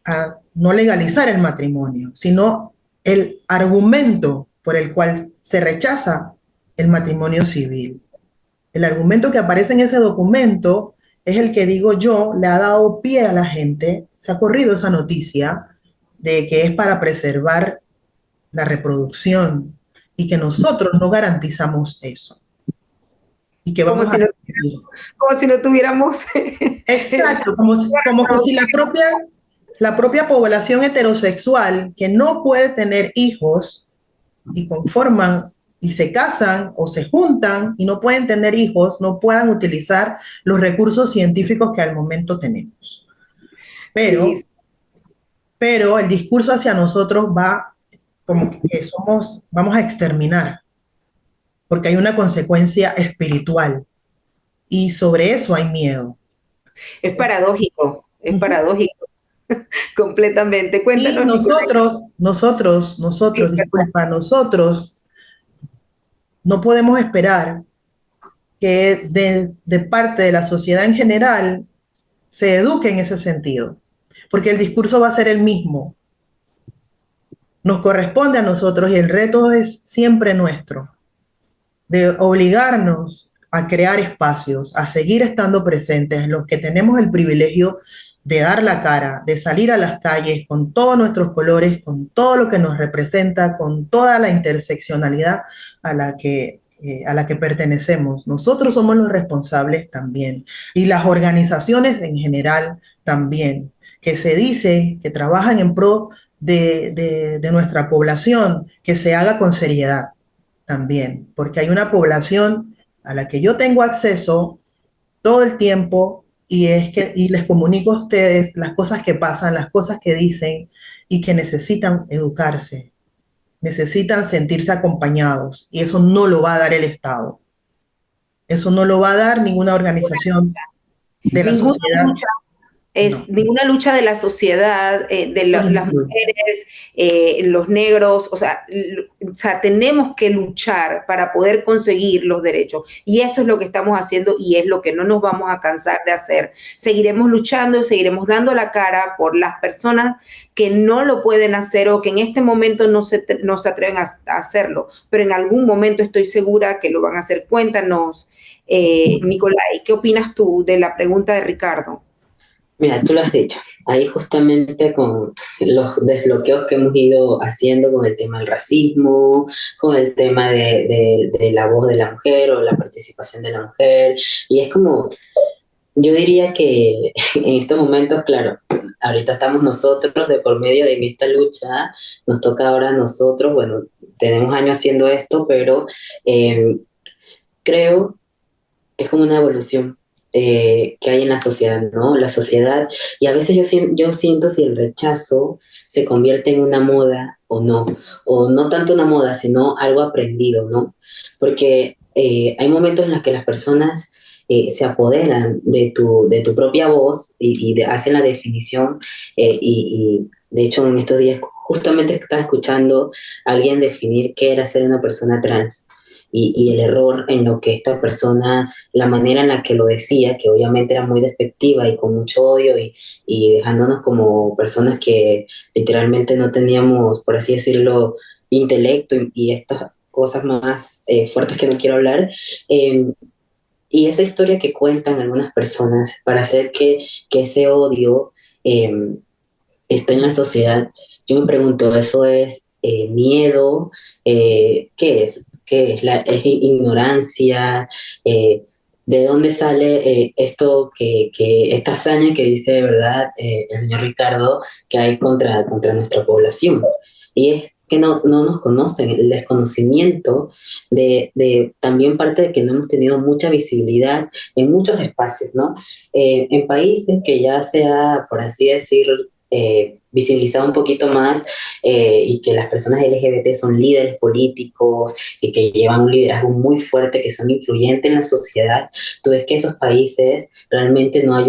a no legalizar el matrimonio, sino el argumento por el cual se rechaza el matrimonio civil? El argumento que aparece en ese documento es el que, digo yo, le ha dado pie a la gente, se ha corrido esa noticia de que es para preservar la reproducción y que nosotros no garantizamos eso. Y que Como vamos si a... no, como si no tuviéramos... Exacto, como que si la propia población heterosexual que no puede tener hijos y conforman y se casan o se juntan y no pueden tener hijos, no puedan utilizar los recursos científicos que al momento tenemos. Pero, Sí, pero el discurso hacia nosotros va como que vamos a exterminar, porque hay una consecuencia espiritual y sobre eso hay miedo. es paradójico, es Ujú. paradójico, completamente. Y Cuéntanos, Nicolás. disculpa, nosotros no podemos esperar que de parte de la sociedad en general se eduque en ese sentido, porque el discurso va a ser el mismo. Nos corresponde a nosotros y el reto es siempre nuestro, de obligarnos a crear espacios, a seguir estando presentes, los que tenemos el privilegio de dar la cara, de salir a las calles con todos nuestros colores, con todo lo que nos representa, con toda la interseccionalidad a la que pertenecemos. Nosotros somos los responsables también, y las organizaciones en general también, que se dice que trabajan en pro de nuestra población, que se haga con seriedad también, porque hay una población a la que yo tengo acceso todo el tiempo y les comunico a ustedes las cosas que pasan, las cosas que dicen y que necesitan educarse, necesitan sentirse acompañados, y eso no lo va a dar el Estado, eso no lo va a dar ninguna organización de la Ninguna sociedad, lucha es no. ninguna lucha de la sociedad, las mujeres, los negros, o sea, tenemos que luchar para poder conseguir los derechos. Y eso es lo que estamos haciendo y es lo que no nos vamos a cansar de hacer. Seguiremos luchando, seguiremos dando la cara por las personas que no lo pueden hacer o que en este momento no se atreven a hacerlo, pero en algún momento estoy segura que lo van a hacer. Cuéntanos, Nicolai, ¿qué opinas tú de la pregunta de Ricardo? Mira, tú lo has dicho, ahí justamente con los desbloqueos que hemos ido haciendo con el tema del racismo, con el tema de la voz de la mujer o la participación de la mujer, y es como, yo diría que en estos momentos, claro, ahorita estamos nosotros de por medio de esta lucha, nos toca ahora a nosotros, bueno, tenemos años haciendo esto, pero creo que es como una evolución que hay en la sociedad, ¿no? La sociedad, y a veces yo siento si el rechazo se convierte en una moda o no tanto una moda, sino algo aprendido, ¿no? Porque hay momentos en los que las personas se apoderan de tu propia voz hacen la definición y de hecho en estos días justamente estaba escuchando a alguien definir qué era ser una persona trans y el error en lo que esta persona, la manera en la que lo decía, que obviamente era muy despectiva y con mucho odio y dejándonos como personas que literalmente no teníamos, por así decirlo, intelecto y estas cosas más fuertes que no quiero hablar. Y esa historia que cuentan algunas personas para hacer que ese odio eh, esté en la sociedad, yo me pregunto, ¿eso es miedo? ¿Qué es? ¿Qué es? ¿Es ignorancia? ¿De dónde sale esto, esta hazaña que dice de verdad el señor Ricardo que hay contra nuestra población? y es que no nos conocen, el desconocimiento de también parte de que no hemos tenido mucha visibilidad en muchos espacios, ¿no? En países que ya se ha, por así decir, visibilizado un poquito más, y que las personas LGBT son líderes políticos y que llevan un liderazgo muy fuerte, que son influyentes en la sociedad, tú ves que esos países realmente no hay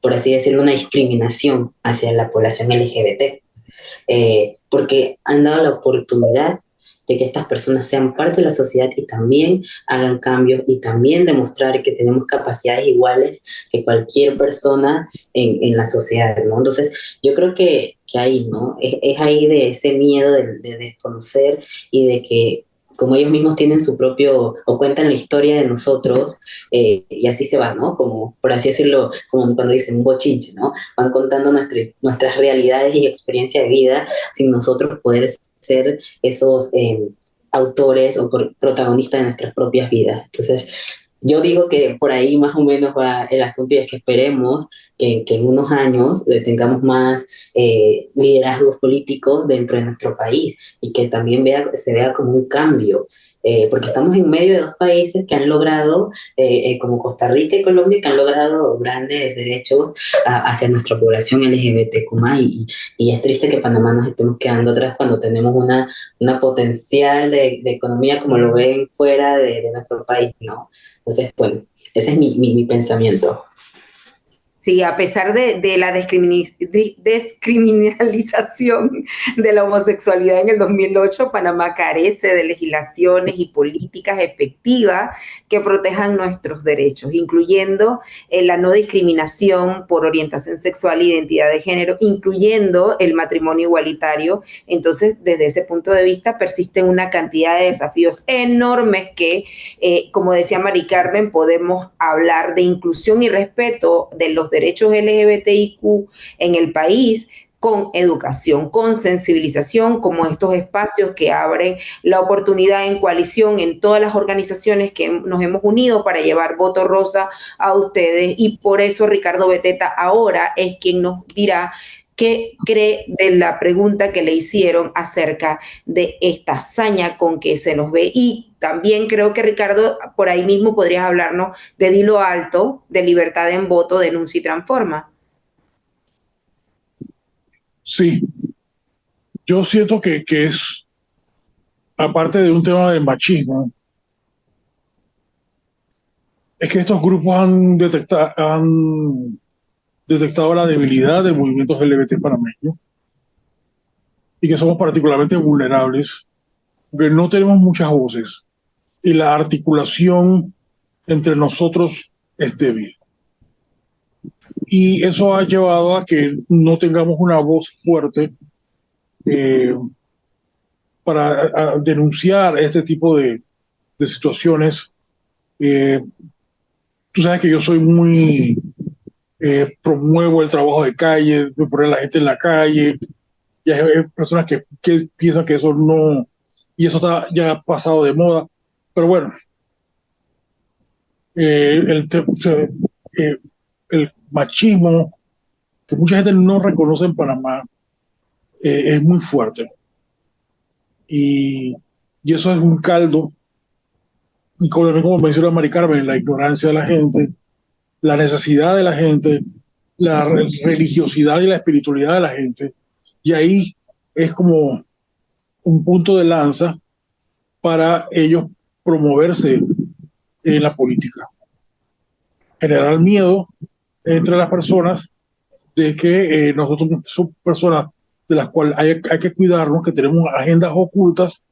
por así decirlo, una discriminación hacia la población LGBT, porque han dado la oportunidad de que estas personas sean parte de la sociedad y también hagan cambios y también demostrar que tenemos capacidades iguales que cualquier persona en la sociedad, ¿no? Entonces, yo creo que ahí, ¿no? Es ahí de ese miedo de desconocer y de que como ellos mismos tienen su propio, o cuentan la historia de nosotros, y así se va, ¿no? Como, por así decirlo, como cuando dicen un bochinche, ¿no? Van contando nuestras realidades y experiencia de vida sin nosotros poder ser esos autores o protagonistas de nuestras propias vidas. Entonces, yo digo que por ahí más o menos va el asunto y es que esperemos que en unos años tengamos más liderazgos políticos dentro de nuestro país y que también se vea como un cambio. Porque estamos en medio de dos países que han logrado, como Costa Rica y Colombia, que han logrado grandes derechos hacia nuestra población LGBTQ+, y es triste que Panamá nos estemos quedando atrás cuando tenemos una potencial de economía como lo ven fuera de nuestro país, ¿no? Entonces, bueno, ese es mi pensamiento. Sí, a pesar de la descriminalización de la homosexualidad en el 2008, Panamá carece de legislaciones y políticas efectivas que protejan nuestros derechos, incluyendo la no discriminación por orientación sexual e identidad de género, incluyendo el matrimonio igualitario. Entonces, desde ese punto de vista, persisten una cantidad de desafíos enormes que, como decía Mari Carmen, podemos hablar de inclusión y respeto de los derechos LGBTIQ en el país con educación, con sensibilización, como estos espacios que abren la oportunidad en coalición en todas las organizaciones que nos hemos unido para llevar Voto Rosa a ustedes. Y por eso Ricardo Beteta ahora es quien nos dirá qué cree de la pregunta que le hicieron acerca de esta hazaña con que se nos ve. Y también creo que, Ricardo, por ahí mismo podrías hablarnos de Dilo Alto, de Libertad en Voto, Denuncia y Transforma. Sí, yo siento que es, aparte de un tema de machismo, es que estos grupos han detectado la debilidad de movimientos LGBT panameños y que somos particularmente vulnerables, porque no tenemos muchas voces y la articulación entre nosotros es débil. Y eso ha llevado a que no tengamos una voz fuerte para denunciar este tipo de situaciones. Tú sabes que yo soy muy, promuevo el trabajo de calle, de poner a la gente en la calle, y hay personas que piensan que eso no, y eso está ya pasado de moda, pero bueno, el machismo que mucha gente no reconoce en Panamá es muy fuerte, y eso es un caldo, y como menciona Mari Carmen, la ignorancia de la gente, la necesidad de la gente, la religiosidad y la espiritualidad de la gente, y ahí es como un punto de lanza para ellos promoverse en la política. Generar miedo entre las personas de que nosotros somos personas de las cuales hay que cuidarnos, que tenemos agendas ocultas,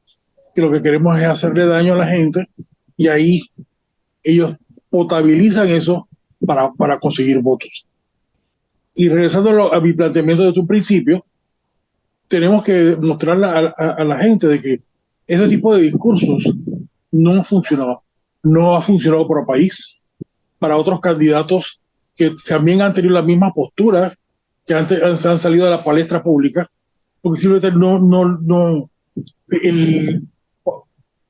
que lo que queremos es hacerle daño a la gente, y ahí ellos potabilizan eso para conseguir votos. Y regresando a mi planteamiento de tu principio, tenemos que mostrarle a la gente de que ese tipo de discursos no han funcionado. No ha funcionado para el país, para otros candidatos que también han tenido la misma postura, que antes han salido a la palestra pública, porque simplemente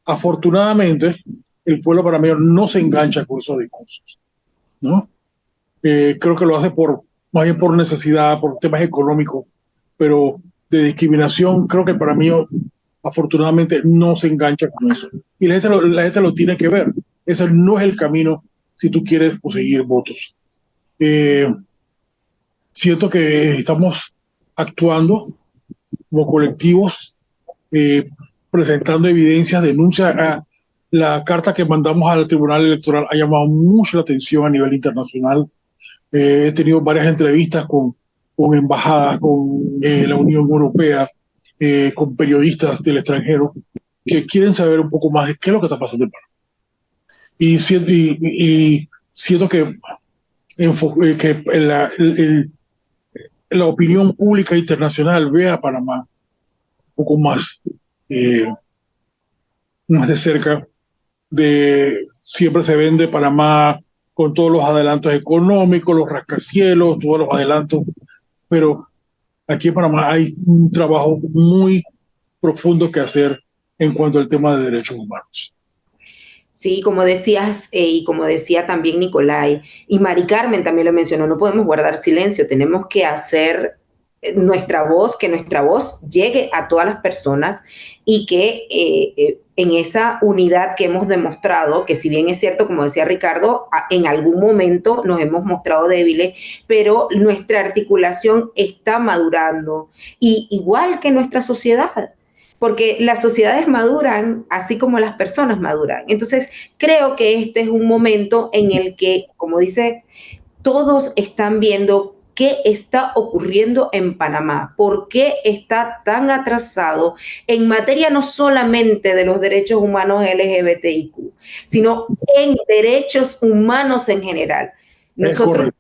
afortunadamente el pueblo panameño no se engancha con esos discursos, ¿no? Creo que lo hace más bien por necesidad, por temas económicos, pero de discriminación, creo que para mí afortunadamente no se engancha con eso. Y la gente lo tiene que ver. Ese no es el camino si tú quieres conseguir votos. Siento que estamos actuando como colectivos, presentando evidencias, denuncias. La carta que mandamos al Tribunal Electoral ha llamado mucho la atención a nivel internacional. He tenido varias entrevistas con embajadas, con la Unión Europea, con periodistas del extranjero que quieren saber un poco más de qué es lo que está pasando en Panamá. Y siento que la opinión pública internacional ve a Panamá un poco más, más de cerca. Siempre se vende Panamá con todos los adelantos económicos, los rascacielos, todos los adelantos, pero aquí en Panamá hay un trabajo muy profundo que hacer en cuanto al tema de derechos humanos. Sí, como decías, y como decía también Nicolai, y Mari Carmen también lo mencionó, no podemos guardar silencio, tenemos que hacer nuestra voz, que nuestra voz llegue a todas las personas y que en esa unidad que hemos demostrado, que si bien es cierto, como decía Ricardo, en algún momento nos hemos mostrado débiles, pero nuestra articulación está madurando, y igual que nuestra sociedad, porque las sociedades maduran así como las personas maduran. Entonces, creo que este es un momento en el que, como dice, todos están viendo qué está ocurriendo en Panamá, por qué está tan atrasado en materia no solamente de los derechos humanos LGBTIQ, sino en derechos humanos en general. Nosotros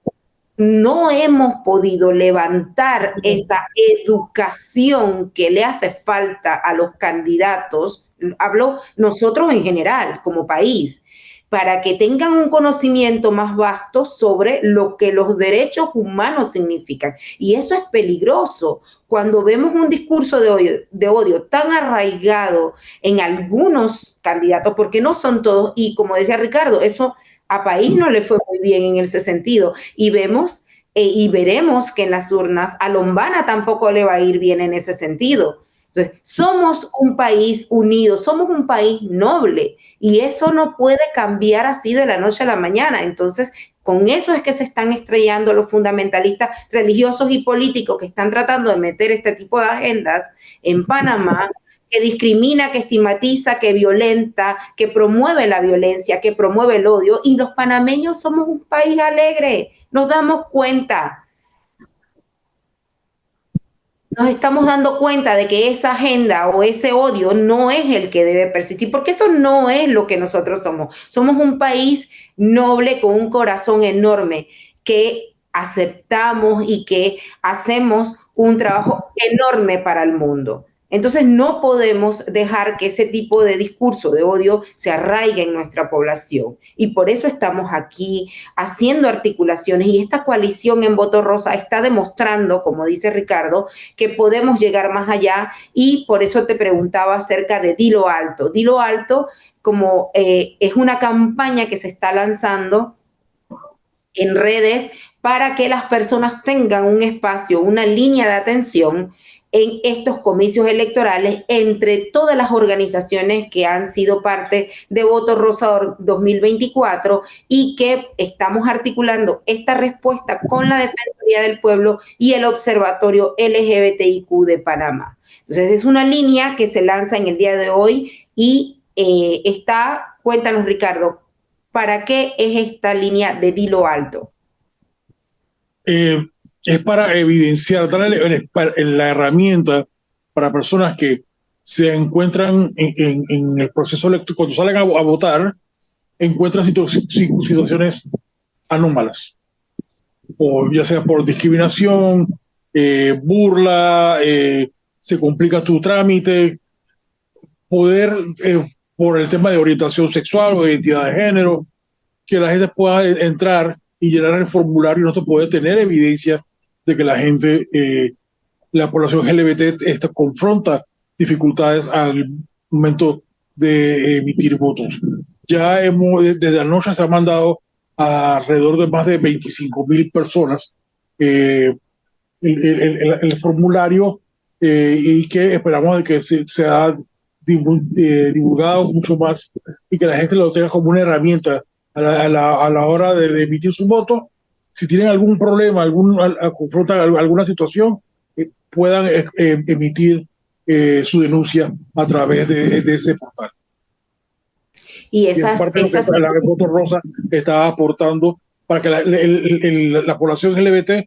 no hemos podido levantar esa educación que le hace falta a los candidatos, hablo nosotros en general como país, para que tengan un conocimiento más vasto sobre lo que los derechos humanos significan. Y eso es peligroso cuando vemos un discurso de odio tan arraigado en algunos candidatos, porque no son todos, y como decía Ricardo, eso a país no le fue muy bien en ese sentido. Y vemos y veremos que en las urnas a Lombana tampoco le va a ir bien en ese sentido. Entonces, somos un país unido, somos un país noble, y eso no puede cambiar así de la noche a la mañana. Entonces, con eso es que se están estrellando los fundamentalistas religiosos y políticos que están tratando de meter este tipo de agendas en Panamá, que discrimina, que estigmatiza, que violenta, que promueve la violencia, que promueve el odio. Y los panameños somos un país alegre, nos damos cuenta. Nos estamos dando cuenta de que esa agenda o ese odio no es el que debe persistir, porque eso no es lo que nosotros somos. Somos un país noble con un corazón enorme que aceptamos y que hacemos un trabajo enorme para el mundo. Entonces no podemos dejar que ese tipo de discurso de odio se arraigue en nuestra población. Y por eso estamos aquí haciendo articulaciones, y esta coalición en Voto Rosa está demostrando, como dice Ricardo, que podemos llegar más allá, y por eso te preguntaba acerca de Dilo Alto. Dilo Alto como es una campaña que se está lanzando en redes para que las personas tengan un espacio, una línea de atención en estos comicios electorales entre todas las organizaciones que han sido parte de Voto Rosa 2024, y que estamos articulando esta respuesta con la Defensoría del Pueblo y el Observatorio LGBTIQ de Panamá. Entonces es una línea que se lanza en el día de hoy y cuéntanos Ricardo, ¿para qué es esta línea de Dilo Alto? Es para evidenciar, darle la herramienta para personas que se encuentran en el proceso electoral, cuando salen a votar, encuentran situaciones anómalas, o ya sea por discriminación, burla, se complica tu trámite, por el tema de orientación sexual o de identidad de género, que la gente pueda entrar y llenar el formulario y no se puede tener evidencia de que la gente, la población LGBT confronta dificultades al momento de emitir votos. Ya desde anoche se ha mandado a alrededor de más de 25,000 personas el formulario, y que esperamos de que sea divulgado mucho más y que la gente lo tenga como una herramienta a la hora de emitir su voto. Si tienen algún problema, confrontan alguna situación, puedan emitir su denuncia a través de ese portal. Y Y es parte de lo que esas la Voto Rosa está aportando para que la población LGBT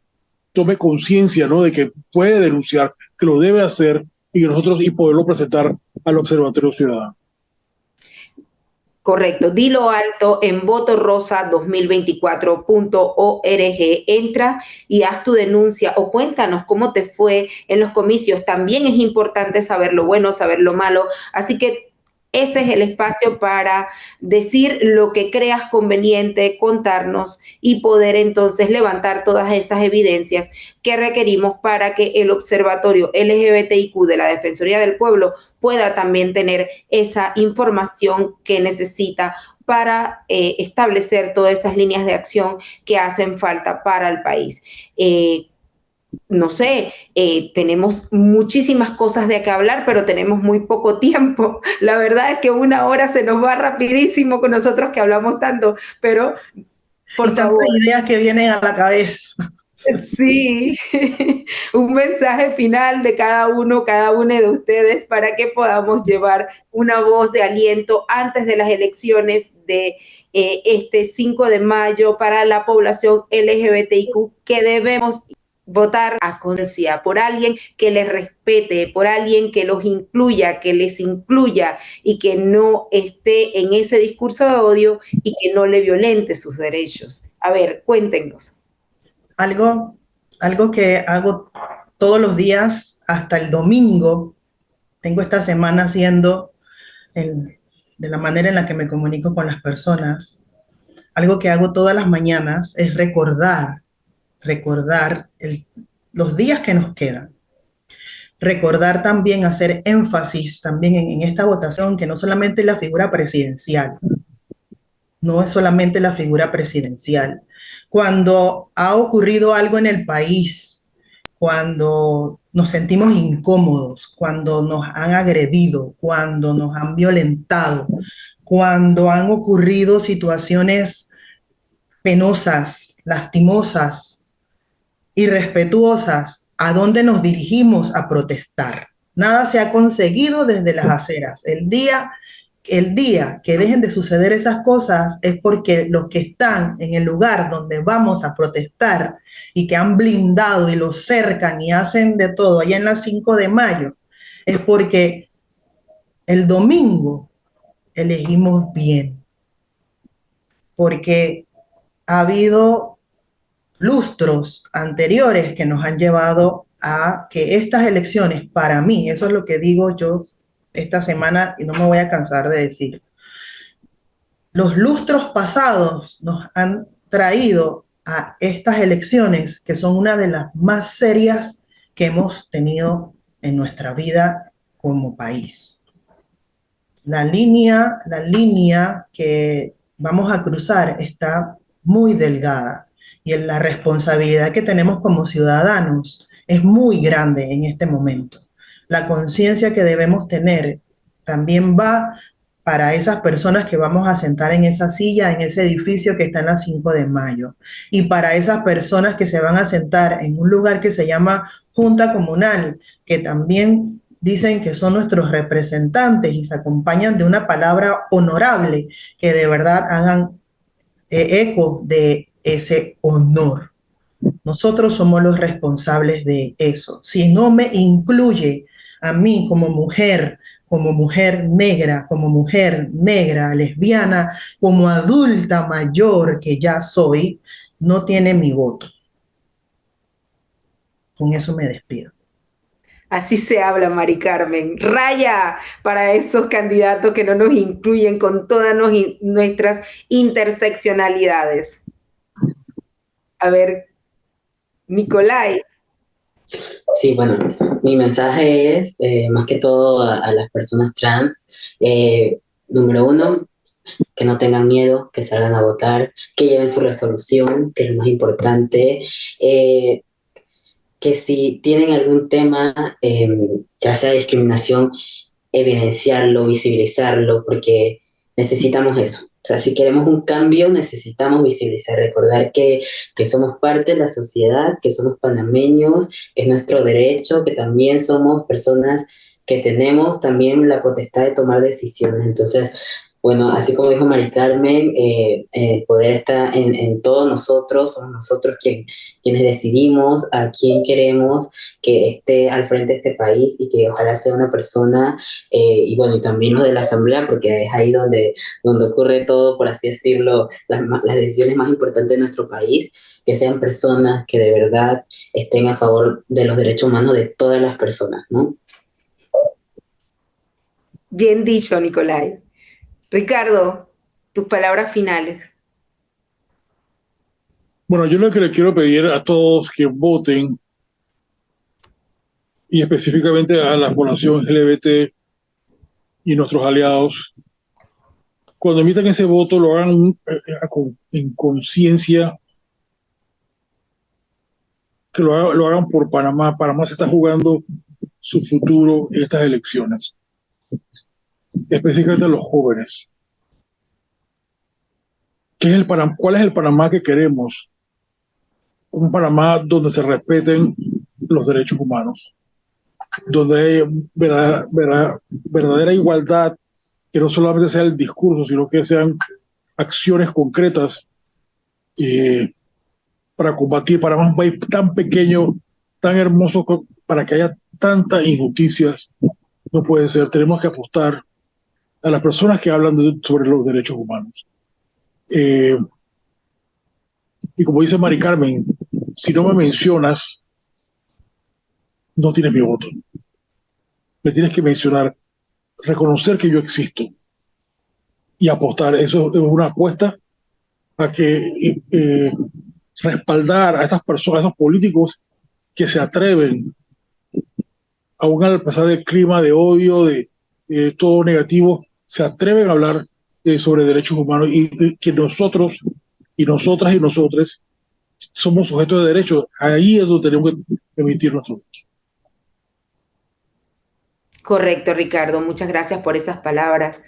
tome conciencia, ¿no?, de que puede denunciar, que lo debe hacer y poderlo presentar al Observatorio Ciudadano. Correcto, dilo alto en votorosa2024.org. Entra y haz tu denuncia o cuéntanos cómo te fue en los comicios. También es importante saber lo bueno, saber lo malo. Así que ese es el espacio para decir lo que creas conveniente, contarnos y poder entonces levantar todas esas evidencias que requerimos para que el Observatorio LGBTIQ de la Defensoría del Pueblo pueda también tener esa información que necesita para establecer todas esas líneas de acción que hacen falta para el país. No sé, tenemos muchísimas cosas de qué hablar, pero tenemos muy poco tiempo. La verdad es que una hora se nos va rapidísimo con nosotros que hablamos tanto, pero por Y tantas favor. ideas que vienen a la cabeza. Sí, un mensaje final de cada una de ustedes para que podamos llevar una voz de aliento antes de las elecciones de este 5 de mayo para la población LGBTIQ que debemos votar a conciencia por alguien que les respete, por alguien que los incluya, que les incluya y que no esté en ese discurso de odio y que no le violente sus derechos. A ver, cuéntenos. Algo que hago todos los días hasta el domingo, tengo esta semana haciendo de la manera en la que me comunico con las personas. Algo que hago todas las mañanas es recordar los días que nos quedan. Recordar también, hacer énfasis también en esta votación, que no solamente la figura presidencial, no es solamente la figura presidencial. Cuando ha ocurrido algo en el país, cuando nos sentimos incómodos, cuando nos han agredido, cuando nos han violentado, cuando han ocurrido situaciones penosas, lastimosas, irrespetuosas, ¿a dónde nos dirigimos a protestar? Nada se ha conseguido desde las aceras. El día que dejen de suceder esas cosas es porque los que están en el lugar donde vamos a protestar y que han blindado y los cercan y hacen de todo allá en la 5 de mayo, es porque el domingo elegimos bien, porque ha habido lustros anteriores que nos han llevado a que estas elecciones, para mí, eso es lo que digo yo esta semana y no me voy a cansar de decir, los lustros pasados nos han traído a estas elecciones que son una de las más serias que hemos tenido en nuestra vida como país. La línea que vamos a cruzar está muy delgada y la responsabilidad que tenemos como ciudadanos es muy grande en este momento. La conciencia que debemos tener también va para esas personas que vamos a sentar en esa silla, en ese edificio que está en la 5 de mayo, y para esas personas que se van a sentar en un lugar que se llama Junta Comunal, que también dicen que son nuestros representantes y se acompañan de una palabra honorable, que de verdad hagan eco de ese honor. Nosotros somos los responsables de eso. Si no me incluye a mí como mujer negra, lesbiana, como adulta mayor que ya soy, no tiene mi voto. Con eso me despido. Así se habla, Mari Carmen. Raya para esos candidatos que no nos incluyen con todas nuestras interseccionalidades. A ver, Nicolai. Sí, bueno, mi mensaje es más que todo a las personas trans. Número uno, que no tengan miedo, que salgan a votar, que lleven su resolución, que es lo más importante. que si tienen algún tema, ya sea discriminación, evidenciarlo, visibilizarlo, porque necesitamos eso. O sea, si queremos un cambio, necesitamos visibilizar, recordar que somos parte de la sociedad, que somos panameños, que es nuestro derecho, que también somos personas que tenemos también la potestad de tomar decisiones. Entonces, bueno, así como dijo Mari Carmen, el poder está en todos nosotros, somos nosotros quienes decidimos a quién queremos que esté al frente de este país y que ojalá sea una persona, y bueno, y también los de la asamblea, porque es ahí donde ocurre todo, por así decirlo, las decisiones más importantes de nuestro país, que sean personas que de verdad estén a favor de los derechos humanos de todas las personas, ¿no? Bien dicho, Nicolai. Ricardo, tus palabras finales. Bueno, yo lo que le quiero pedir a todos que voten, y específicamente a la población LGBT y nuestros aliados, cuando emitan ese voto lo hagan en conciencia, que lo hagan por Panamá. Panamá se está jugando su futuro en estas elecciones, específicamente a los jóvenes. ¿Cuál es el Panamá que queremos? Un Panamá donde se respeten los derechos humanos, donde hay verdadera igualdad, que no solamente sea el discurso, sino que sean acciones concretas, para combatir, para un país tan pequeño, tan hermoso, para que haya tantas injusticias. No puede ser. Tenemos que apostar a las personas que hablan sobre los derechos humanos. Y como dice Mari Carmen, si no me mencionas, no tienes mi voto. Me tienes que mencionar, reconocer que yo existo y apostar. Eso es una apuesta a que respaldar a esas personas, a esos políticos que se atreven, aún a pesar del clima de odio, de todo negativo, se atreven a hablar sobre derechos humanos, y que nosotros y nosotras y nosotros somos sujetos de derechos. Ahí es donde tenemos que emitir nuestro voto. Correcto, Ricardo. Muchas gracias por esas palabras.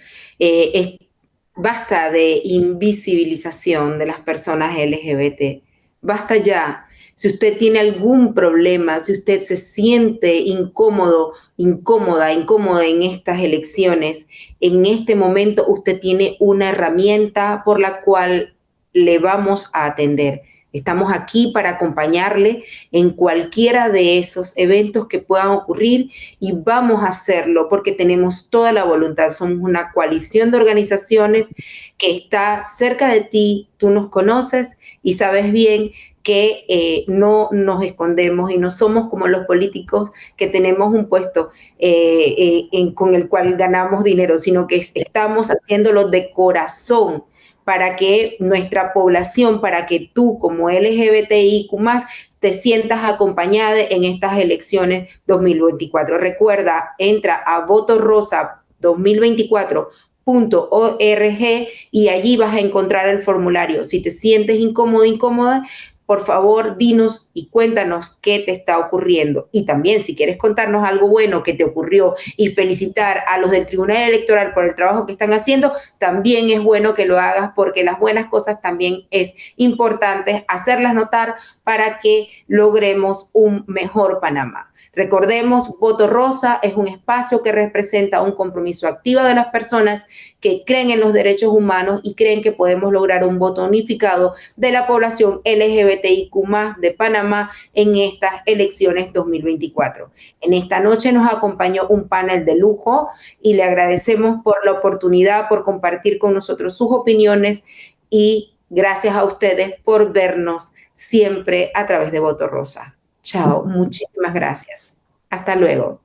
Basta de invisibilización de las personas LGBT. Basta ya. Si usted tiene algún problema, si usted se siente incómodo, incómoda en estas elecciones, en este momento usted tiene una herramienta por la cual le vamos a atender. Estamos aquí para acompañarle en cualquiera de esos eventos que puedan ocurrir, y vamos a hacerlo porque tenemos toda la voluntad. Somos una coalición de organizaciones que está cerca de ti, tú nos conoces y sabes bien que no nos escondemos y no somos como los políticos que tenemos un puesto con el cual ganamos dinero, sino que estamos haciéndolo de corazón para que nuestra población, para que tú como LGBTIQ+, te sientas acompañada en estas elecciones 2024. Recuerda, entra a votorosa2024.org y allí vas a encontrar el formulario. Si te sientes incómodo, incómoda, por favor, dinos y cuéntanos qué te está ocurriendo. Y también, si quieres contarnos algo bueno que te ocurrió y felicitar a los del Tribunal Electoral por el trabajo que están haciendo, también es bueno que lo hagas, porque las buenas cosas también es importante hacerlas notar para que logremos un mejor Panamá. Recordemos, Voto Rosa es un espacio que representa un compromiso activo de las personas que creen en los derechos humanos y creen que podemos lograr un voto unificado de la población LGBTIQ+ de Panamá en estas elecciones 2024. En esta noche nos acompañó un panel de lujo y le agradecemos por la oportunidad, por compartir con nosotros sus opiniones, y gracias a ustedes por vernos siempre a través de Voto Rosa. Chao, muchísimas gracias. Hasta luego.